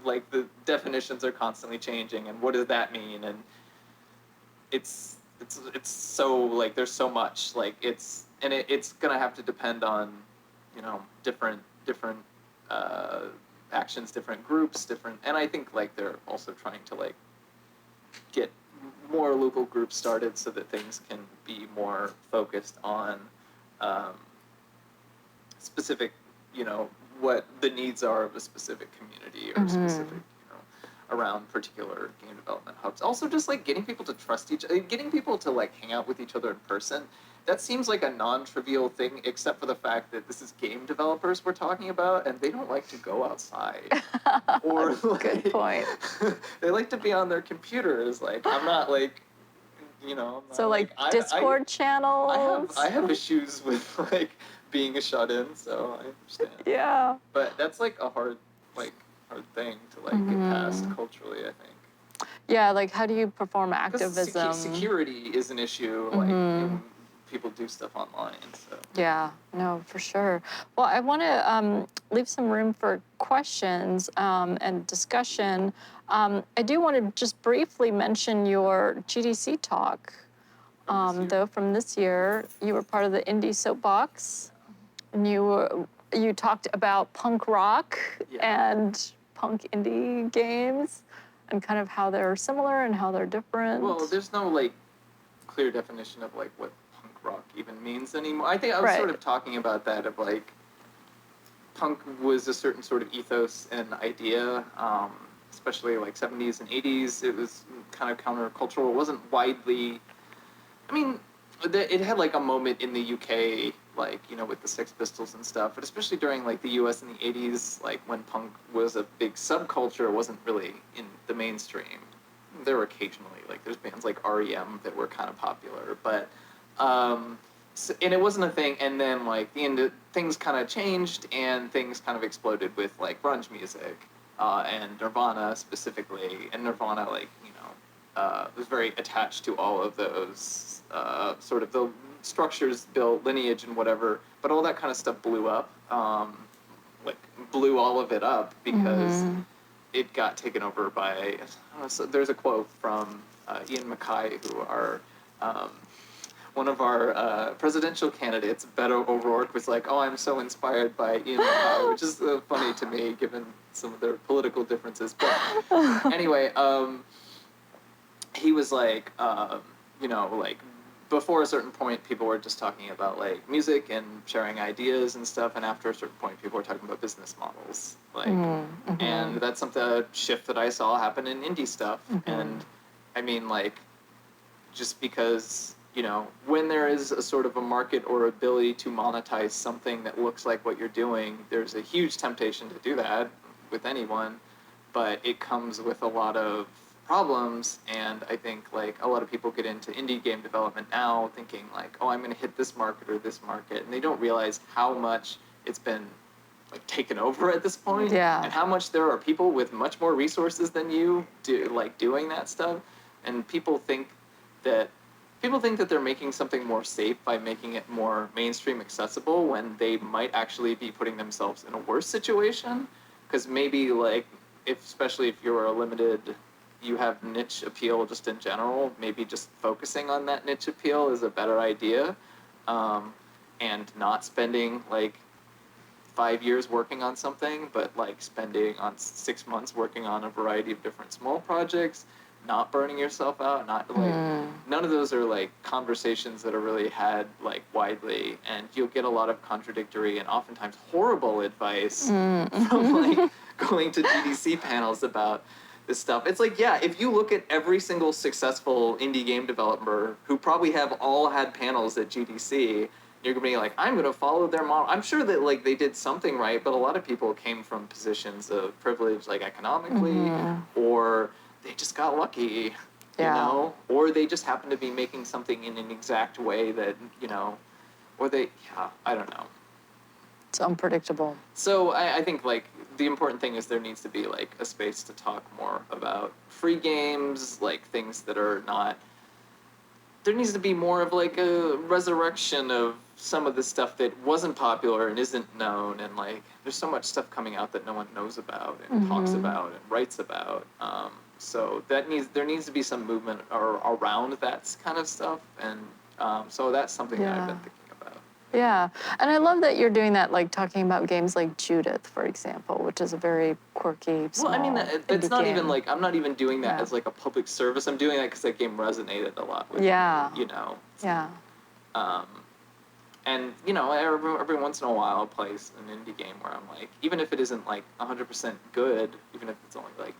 like, the definitions are constantly changing, and what does that mean? And it's so, like, there's so much, like, it's gonna have to depend on, different actions, different groups, and I think, like, they're also trying to, like, get more local groups started so that things can be more focused on specific, what the needs are of a specific community or specific, around particular game development hubs. Also, just like getting people to trust getting people to like hang out with each other in person. That seems like a non-trivial thing, except for the fact that this is game developers we're talking about, and they don't like to go outside. Or like, good point. They like to be on their computers. Like, I'm not like, I'm not, so like Discord channels. I have issues with like being a shut-in, so I understand. Yeah. But that's like a hard, like, hard thing to like get past culturally, I think. Yeah, like how do you perform 'Cause activism? security is an issue, like when people do stuff online. So Yeah, no, for sure. Well, I want to leave some room for questions and discussion. I do want to just briefly mention your GDC talk. Though from this year, you were part of the Indie Soapbox, and you talked about punk rock and punk indie games, and kind of how they're similar and how they're different. well, there's no like clear definition of like what punk rock even means anymore. I think I was sort of talking about that of like punk was a certain sort of ethos and idea, especially like 70s and 80s. It was kind of countercultural. It wasn't widely. I mean, it had like a moment in the UK, like, you know, with the Sex Pistols and stuff, but especially during like the US in the 80s, like when punk was a big subculture, it wasn't really in the mainstream. There were occasionally, like, there's bands like REM that were kind of popular, but, so, and it wasn't a thing, and then like things kind of changed and things kind of exploded with like grunge music, and Nirvana specifically, and Nirvana, like, you know, was very attached to all of those sort of the structures, built lineage and whatever, but all that kind of stuff blew up, like blew all of it up because it got taken over by, I don't know, so there's a quote from Ian Mackay, who are one of our presidential candidates. Beto O'Rourke was like, "Oh, I'm so inspired by Ian Mackay," which is funny to me given some of their political differences. But anyway, he was like, you know, like before a certain point, people were just talking about like music and sharing ideas and stuff, and after a certain point, people were talking about business models, like, and that's a shift that I saw happen in indie stuff. And I mean, like, just because, you know, when there is a sort of a market or ability to monetize something that looks like what you're doing, there's a huge temptation to do that with anyone, but it comes with a lot of problems. And I think like a lot of people get into indie game development now thinking like, oh, I'm going to hit this market or this market, and they don't realize how much it's been like taken over at this point, and how much there are people with much more resources than you doing that stuff. And people think that they're making something more safe by making it more mainstream accessible, when they might actually be putting themselves in a worse situation, because maybe like especially if you're a limited, you have niche appeal just in general, maybe just focusing on that niche appeal is a better idea, and not spending like 5 years working on something, but like spending on 6 months working on a variety of different small projects, not burning yourself out, not like none of those are like conversations that are really had like widely, and you'll get a lot of contradictory and oftentimes horrible advice from like going to GDC panels about this stuff. It's like, yeah, if you look at every single successful indie game developer who probably have all had panels at GDC, you're gonna be like, I'm gonna follow their model. I'm sure that like they did something right, but a lot of people came from positions of privilege, like economically, or they just got lucky, you know, or they just happen to be making something in an exact way that, you know, or they, I don't know. It's unpredictable. So I think like the important thing is there needs to be like a space to talk more about free games, like things that are not, there needs to be more of like a resurrection of some of the stuff that wasn't popular and isn't known, and like there's so much stuff coming out that no one knows about and talks about and writes about. So there needs to be some movement around that kind of stuff, and so that's something that I've been thinking about. Yeah, and I love that you're doing that, like talking about games like Judith, for example, which is a very quirky, small Well, I mean, it's not game. even like, I'm not even doing that as like a public service. I'm doing that because that game resonated a lot with me, you know? Yeah. And, you know, every once in a while I'll play an indie game where I'm like, even if it isn't like 100% good, even if it's only like,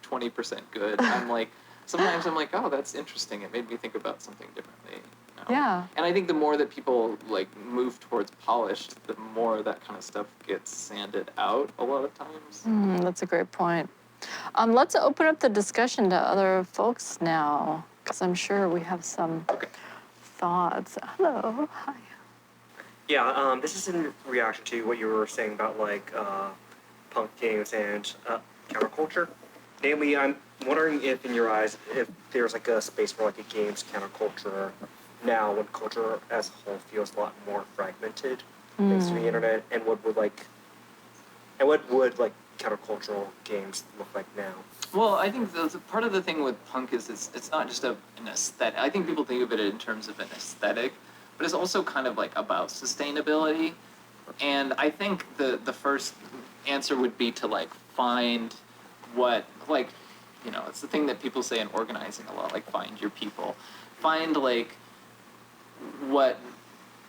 20% good, I'm like, sometimes I'm like, oh, that's interesting. It made me think about something differently. You know? Yeah. And I think the more that people like move towards polished, the more that kind of stuff gets sanded out a lot of times. That's a great point. Let's open up the discussion to other folks now, because I'm sure we have some thoughts. Hello. Hi. Yeah, this is in reaction to what you were saying about like punk games and counterculture. Namely, I'm wondering if, in your eyes, if there's like a space for like a games counterculture now when culture as a whole feels a lot more fragmented thanks to the internet, and what would countercultural games look like now? Well, I think part of the thing with punk is it's not just an aesthetic. I think people think of it in terms of an aesthetic, but it's also kind of like about sustainability. And I think the first answer would be to like find what, like, you know, it's the thing that people say in organizing a lot, like find your people. Find like what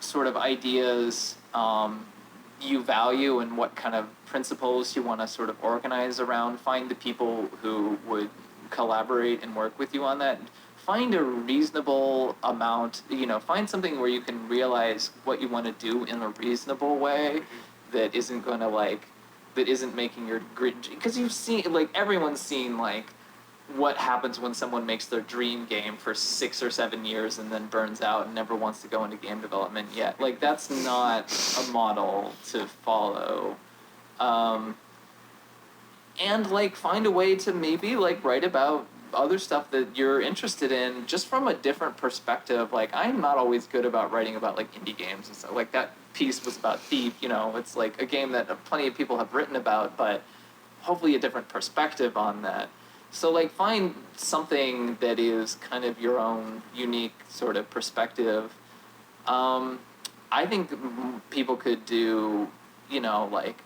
sort of ideas you value and what kind of principles you want to sort of organize around. Find the people who would collaborate and work with you on that. Find a reasonable amount, you know, find something where you can realize what you want to do in a reasonable way that isn't going to like, that isn't making your grid, because you've seen, like, everyone's seen like what happens when someone makes their dream game for 6 or 7 years and then burns out and never wants to go into game development yet. Like, that's not a model to follow. And like find a way to maybe like write about other stuff that you're interested in just from a different perspective. Like, I'm not always good about writing about like indie games and stuff. Like, that piece was about Thief, you know, it's like a game that plenty of people have written about, but hopefully a different perspective on that. So like find something that is kind of your own unique sort of perspective. I think people could do, you know, like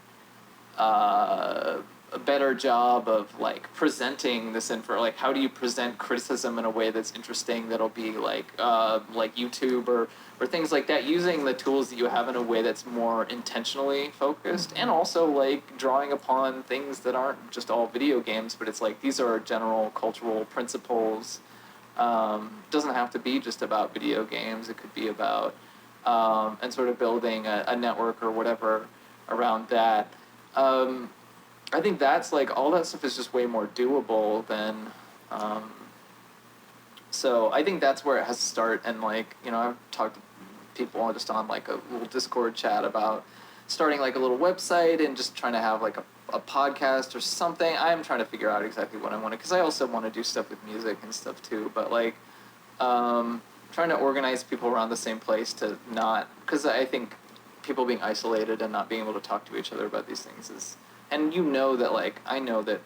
a better job of like presenting this info. Like, how do you present criticism in a way that's interesting, that'll be like YouTube or things like that, using the tools that you have in a way that's more intentionally focused, and also like drawing upon things that aren't just all video games, but it's like these are general cultural principles. Doesn't have to be just about video games. It could be about and sort of building a network or whatever around that. I think that's like, all that stuff is just way more doable than, so I think that's where it has to start. And like, you know, I've talked to people just on like a little Discord chat about starting like a little website and just trying to have like a podcast or something. I'm trying to figure out exactly what I want to, because I also want to do stuff with music and stuff too, but like, trying to organize people around the same place to not, because I think people being isolated and not being able to talk to each other about these things is, and you know that like, I know that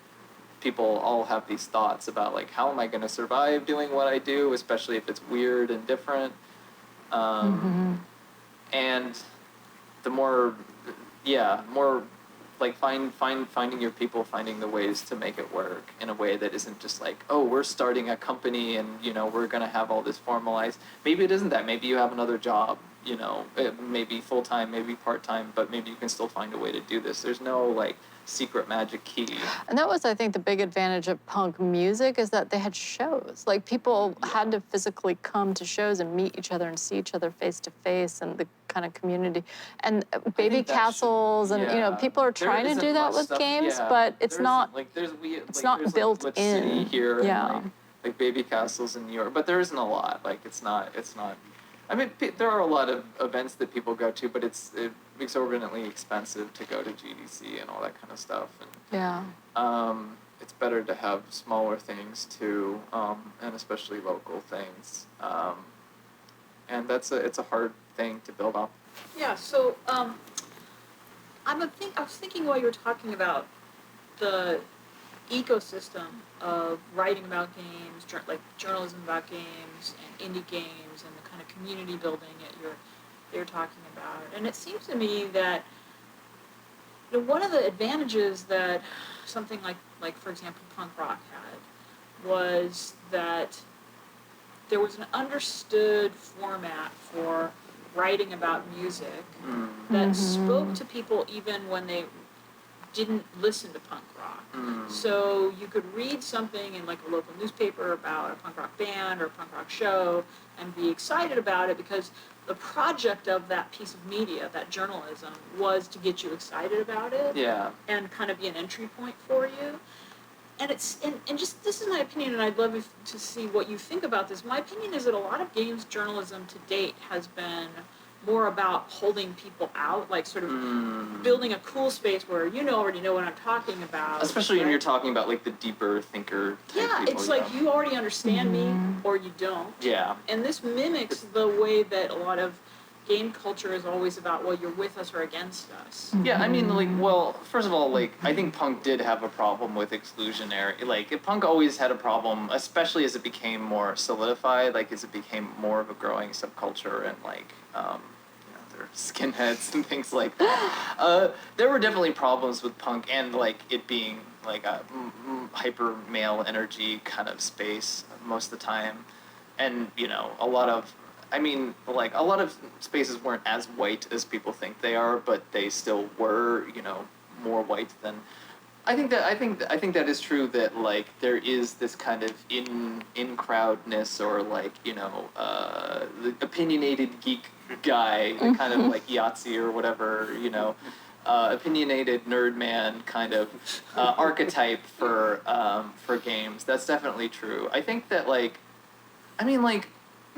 people all have these thoughts about like, how am I going to survive doing what I do, especially if it's weird and different. And the more like finding your people, finding the ways to make it work in a way that isn't just like, oh, we're starting a company and, you know, we're going to have all this formalized. Maybe it isn't that. Maybe you have another job, you know, maybe full-time, maybe part-time, but maybe you can still find a way to do this. There's no like secret magic key. And that was, I think, the big advantage of punk music, is that they had shows. Like, people had to physically come to shows and meet each other and see each other face to face, and the kind of community. And baby castles, and, you know, people are trying to do that with games, but it's not, like, it's not built like, in. City here, yeah. and like baby castles in New York, but there isn't a lot. Like, it's not. I mean, there are a lot of events that people go to, but it's exorbitantly expensive to go to GDC and all that kind of stuff. And Yeah. It's better to have smaller things too, and especially local things. And it's a hard thing to build up. Yeah, so I was thinking while you were talking about the ecosystem of writing about games, like journalism about games and indie games, and the kind of community building that you're talking about. And it seems to me that, you know, one of the advantages that something like for example punk rock had was that there was an understood format for writing about music that spoke to people even when they didn't listen to punk rock. So you could read something in like a local newspaper about a punk rock band or a punk rock show and be excited about it because the project of that piece of media, that journalism, was to get you excited about it. Yeah. And kind of be an entry point for you. And and just, this is my opinion, and I'd love to see what you think about this. My opinion is that a lot of games journalism to date has been more about holding people out, like sort of building a cool space where already know what I'm talking about. Especially when right? you're talking about like the deeper thinker type Yeah, people. it's like you already understand me or you don't. Yeah. And this mimics the way that a lot of game culture is always about, well, you're with us or against us. Yeah, I mean, like, well, first of all, like, I think punk did have a problem with exclusionary. Like, punk always had a problem, especially as it became more solidified, like, as it became more of a growing subculture and, like, their skinheads and things like that. There were definitely problems with punk and, like, it being, like, a hyper male energy kind of space most of the time. And, a lot of spaces weren't as white as people think they are, but they still were, more white than. I think that is true. That like there is this kind of in crowdness or like the opinionated geek guy, the kind of like Yahtzee or whatever, opinionated nerd man kind of archetype for games. That's definitely true. I think that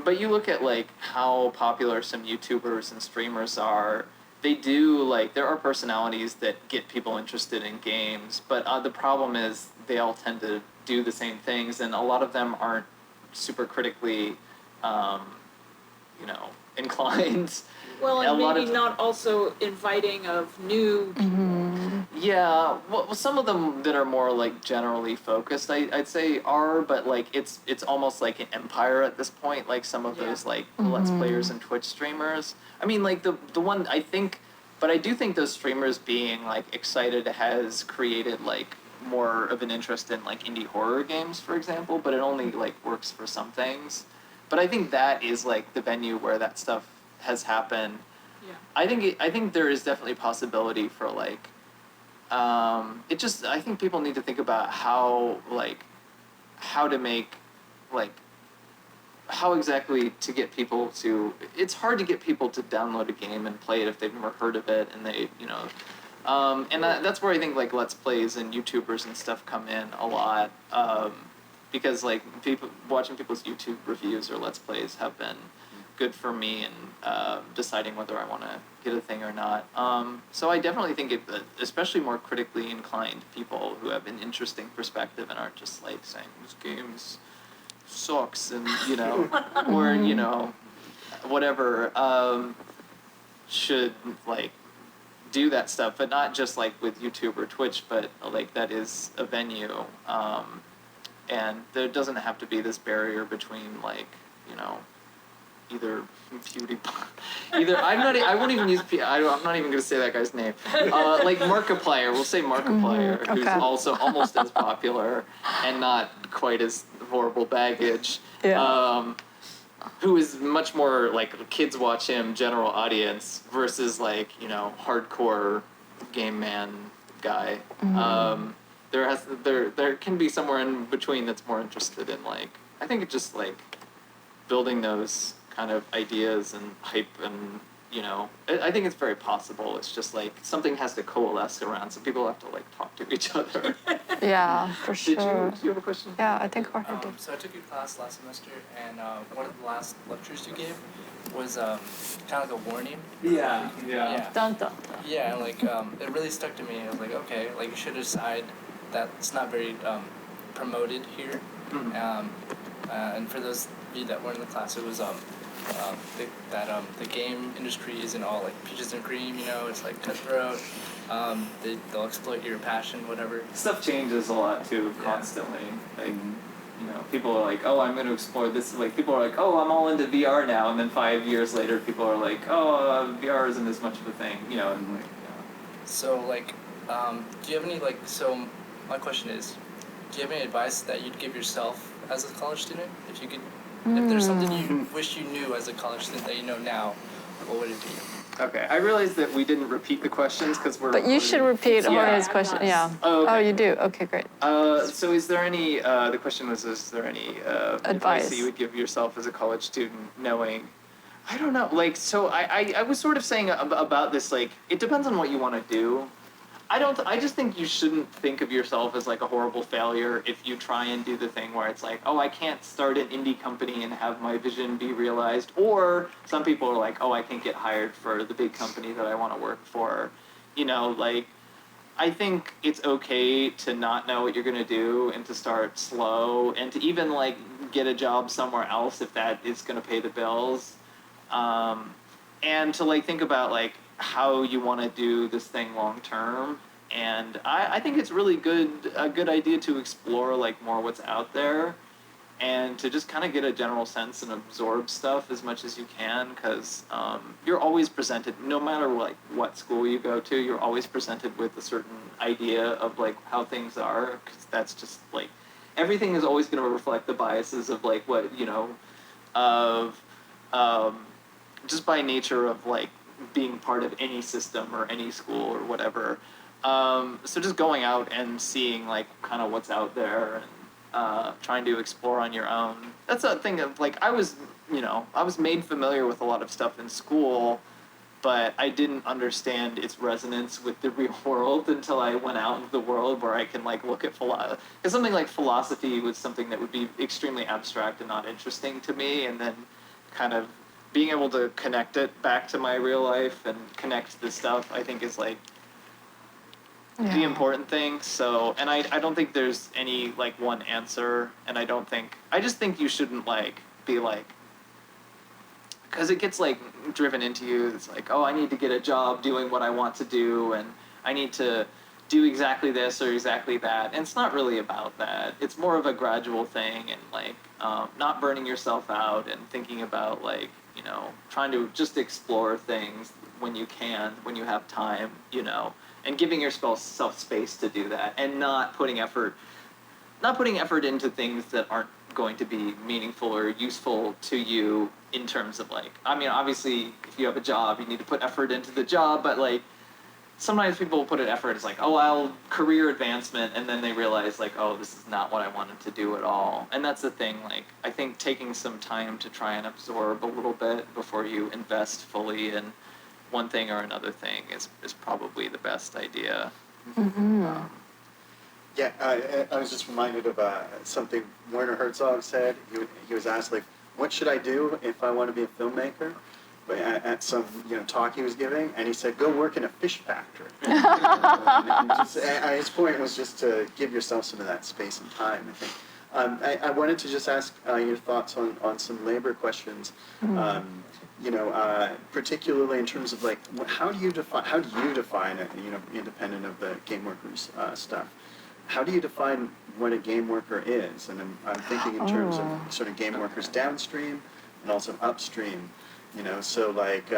but you look at, like, how popular some YouTubers and streamers are, they do, like, there are personalities that get people interested in games, but the problem is they all tend to do the same things, and a lot of them aren't super critically, inclined. Well, and lot maybe not also inviting of new people. Yeah, well, some of them that are more like generally focused, I'd say are, but like it's almost like an empire at this point. Like some of those like Let's Players and Twitch streamers. I mean, like the one I think, but I do think those streamers being like excited has created like more of an interest in like indie horror games, for example. But it only like works for some things. But I think that is like the venue where that stuff has happened. Yeah. I think there is definitely possibility for like. I think people need to think about how to make, like, how exactly to get people to, it's hard to get people to download a game and play it if they've never heard of it and they, that's where I think, like, Let's Plays and YouTubers and stuff come in a lot, because, like, watching people's YouTube reviews or Let's Plays have been good for me in deciding whether I want to get a thing or not. So I definitely think especially more critically inclined people who have an interesting perspective and aren't just like saying this game sucks and or whatever should like do that stuff, but not just like with YouTube or Twitch, but like that is a venue, and there doesn't have to be this barrier between like either PewDiePie, I won't even use I'm not even going to say that guy's name. Like Markiplier, we'll say Markiplier, who's also almost as popular and not quite as horrible baggage. Yeah. Who is much more like kids watch him, general audience, versus like hardcore game man guy. There can be somewhere in between that's more interested in like I think it's just like building those kind of ideas and hype and I think it's very possible. It's just like something has to coalesce around, so people have to like talk to each other. Yeah, for sure. Do you have a question? Yeah, I think Jorge did. So I took your class last semester, and one of the last lectures you gave was kind of like a warning. Yeah. Dun, dun, dun. Yeah, and like it really stuck to me. I was like, okay, like you should decide that it's not very promoted here. And for those of you that weren't in the class, it was the game industry isn't all like peaches and cream, it's like cutthroat. They'll exploit your passion, whatever. Stuff changes a lot too, constantly. Like, people are like, oh, I'm going to explore this. Like, people are like, oh, I'm all into VR now, and then 5 years later, people are like, oh, VR isn't as much of a thing, and like, So, like, do you have any, like, so my question is, do you have any advice that you'd give yourself as a college student? If you could, if there's something you wish you knew as a college student that you know now, what would it be? Okay, I realized that we didn't repeat the questions because we're. But you should repeat Jorge's question. Yeah. Oh, okay. Oh, you do? Okay, great. So is there any, the question was, is there any advice that you would give yourself as a college student knowing, I don't know, like, so I was sort of saying about this, like, it depends on what you want to do. I just think you shouldn't think of yourself as like a horrible failure if you try and do the thing where it's like, oh, I can't start an indie company and have my vision be realized. Or some people are like, oh, I can't get hired for the big company that I want to work for. You know, like, I think it's okay to not know what you're going to do and to start slow and to even like get a job somewhere else if that is going to pay the bills. And to like think about like how you want to do this thing long term. And I think it's really a good idea to explore like more what's out there and to just kind of get a general sense and absorb stuff as much as you can, because you're always presented, no matter like what school you go to, you're always presented with a certain idea of like how things are, because that's just like everything is always going to reflect the biases of like what, you know, of just by nature of like being part of any system or any school or whatever. So just going out and seeing like kind of what's out there and trying to explore on your own. That's a thing of like, I was made familiar with a lot of stuff in school, but I didn't understand its resonance with the real world until I went out into the world where I can like look at philosophy. Because something like philosophy was something that would be extremely abstract and not interesting to me, and then kind of being able to connect it back to my real life and connect the stuff, I think is like the important thing. So, and I don't think there's any like one answer, and I just think you shouldn't like be like, because it gets like driven into you. It's like, oh, I need to get a job doing what I want to do, and I need to do exactly this or exactly that. And it's not really about that. It's more of a gradual thing, and like not burning yourself out and thinking about like, you know, trying to just explore things when you can, when you have time, you know, and giving yourself space to do that, and not putting effort into things that aren't going to be meaningful or useful to you in terms of like, I mean, obviously if you have a job, you need to put effort into the job, but like sometimes people put an effort as like, oh, I'll career advancement, and then they realize like, oh, this is not what I wanted to do at all. And that's the thing, like, I think taking some time to try and absorb a little bit before you invest fully in one thing or another thing is probably the best idea. Yeah, I was just reminded of something Werner Herzog said. He was asked, like, what should I do if I want to be a filmmaker? But at some talk he was giving, and he said, go work in a fish factory. His point was just to give yourself some of that space and time, I think. I wanted to just ask your thoughts on some labor questions. Particularly in terms of like, how do you define it? Independent of the game workers stuff. How do you define what a game worker is? And I'm thinking in terms of sort of game workers downstream and also upstream. So like,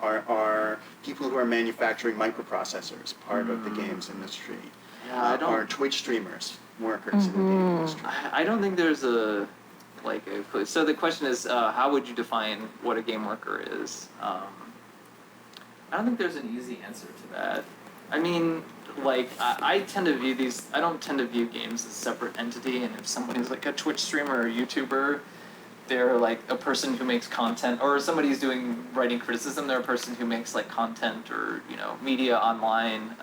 are people who are manufacturing microprocessors part of the games industry? Are Twitch streamers workers in the game industry? I don't think there's so the question is, how would you define what a game worker is? I don't think there's an easy answer to that. I mean, like, I don't tend to view games as a separate entity, and if someone is like a Twitch streamer or YouTuber, they're like a person who makes content, or somebody who's writing criticism, they're a person who makes like content or, media online.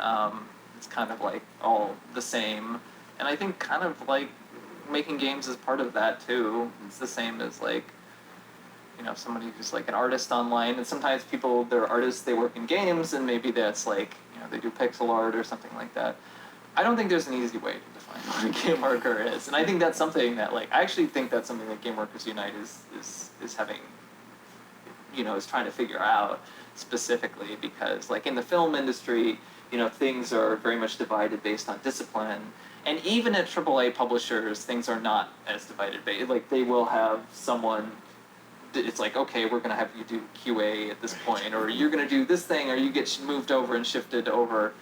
It's kind of like all the same. And I think kind of like making games is part of that too. It's the same as like, somebody who's like an artist online, and sometimes they're artists, they work in games, and maybe that's like, they do pixel art or something like that. I don't think there's an easy way to define what a game worker is, and I think that's something that like, I actually think that's something that Game Workers Unite is having, is trying to figure out specifically, because like in the film industry, things are very much divided based on discipline. And even at AAA publishers, things are not as divided. Like, they will have someone, it's like, okay, we're going to have you do QA at this point, or you're going to do this thing, or you get moved over and shifted over.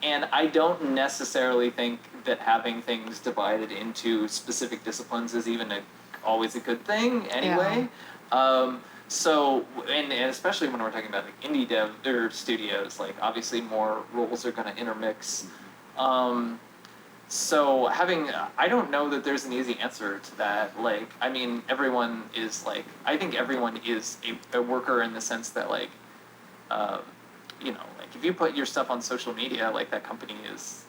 And I don't necessarily think that having things divided into specific disciplines is even always a good thing anyway. Yeah. And especially when we're talking about like indie dev or studios, like obviously more roles are going to intermix. So I don't know that there's an easy answer to that. Like, I mean, everyone is like, I think everyone is a worker in the sense that like, like like if you put your stuff on social media, like that company is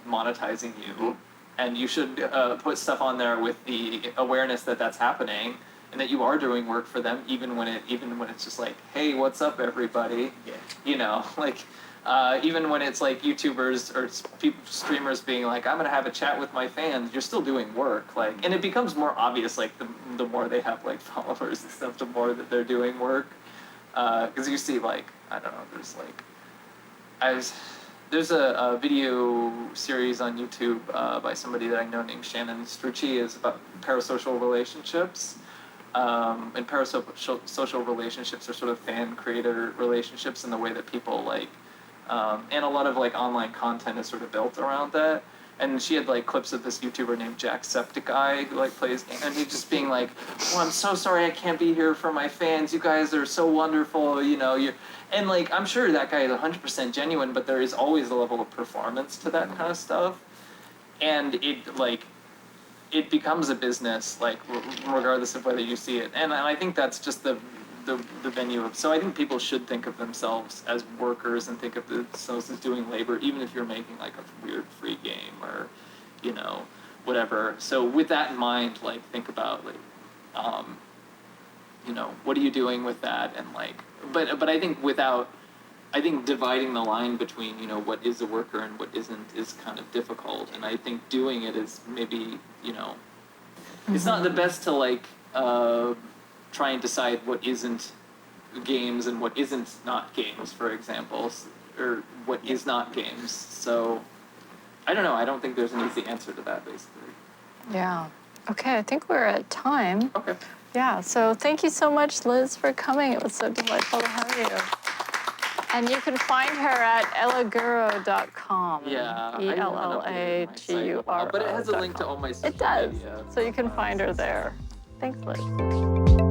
monetizing you, and you should put stuff on there with the awareness that that's happening and that you are doing work for them, even when it's just like, hey, what's up, everybody? Yeah. You know, like even when it's like YouTubers or streamers being like, I'm gonna have a chat with my fans, you're still doing work, like, and it becomes more obvious like the more they have like followers and stuff, the more that they're doing work, because you see like, I don't know, there's a video series on YouTube by somebody that I know named Shannon Strucci, is about parasocial relationships. And parasocial relationships are sort of fan-creator relationships in the way that people like, and a lot of like online content is sort of built around that. And she had like clips of this YouTuber named Jacksepticeye who like plays, and he's just being like, "Oh, I'm so sorry I can't be here for my fans. You guys are so wonderful, you know." And like, I'm sure that guy is 100% genuine, but there is always a level of performance to that kind of stuff, and it becomes a business, like regardless of whether you see it. And I think that's just the venue of. So I think people should think of themselves as workers and think of themselves as doing labor, even if you're making like a weird free game or, you know, whatever. So with that in mind, like think about like, you know, what are you doing with that? And like, but I think dividing the line between, you know, what is a worker and what isn't is kind of difficult. And I think doing it is maybe, you know, it's not the best to like try and decide what isn't games and what isn't not games, for example, or what is not games. So I don't know. I don't think there's an easy answer to that, basically. Yeah. Okay, I think we're at time. Okay. Yeah, so thank you so much, Liz, for coming. It was so delightful to have you. And you can find her at ellaguro.com. Yeah. ELLAGURO. But it has a link to all my social It does. media. So you can find her there. Thanks, Liz.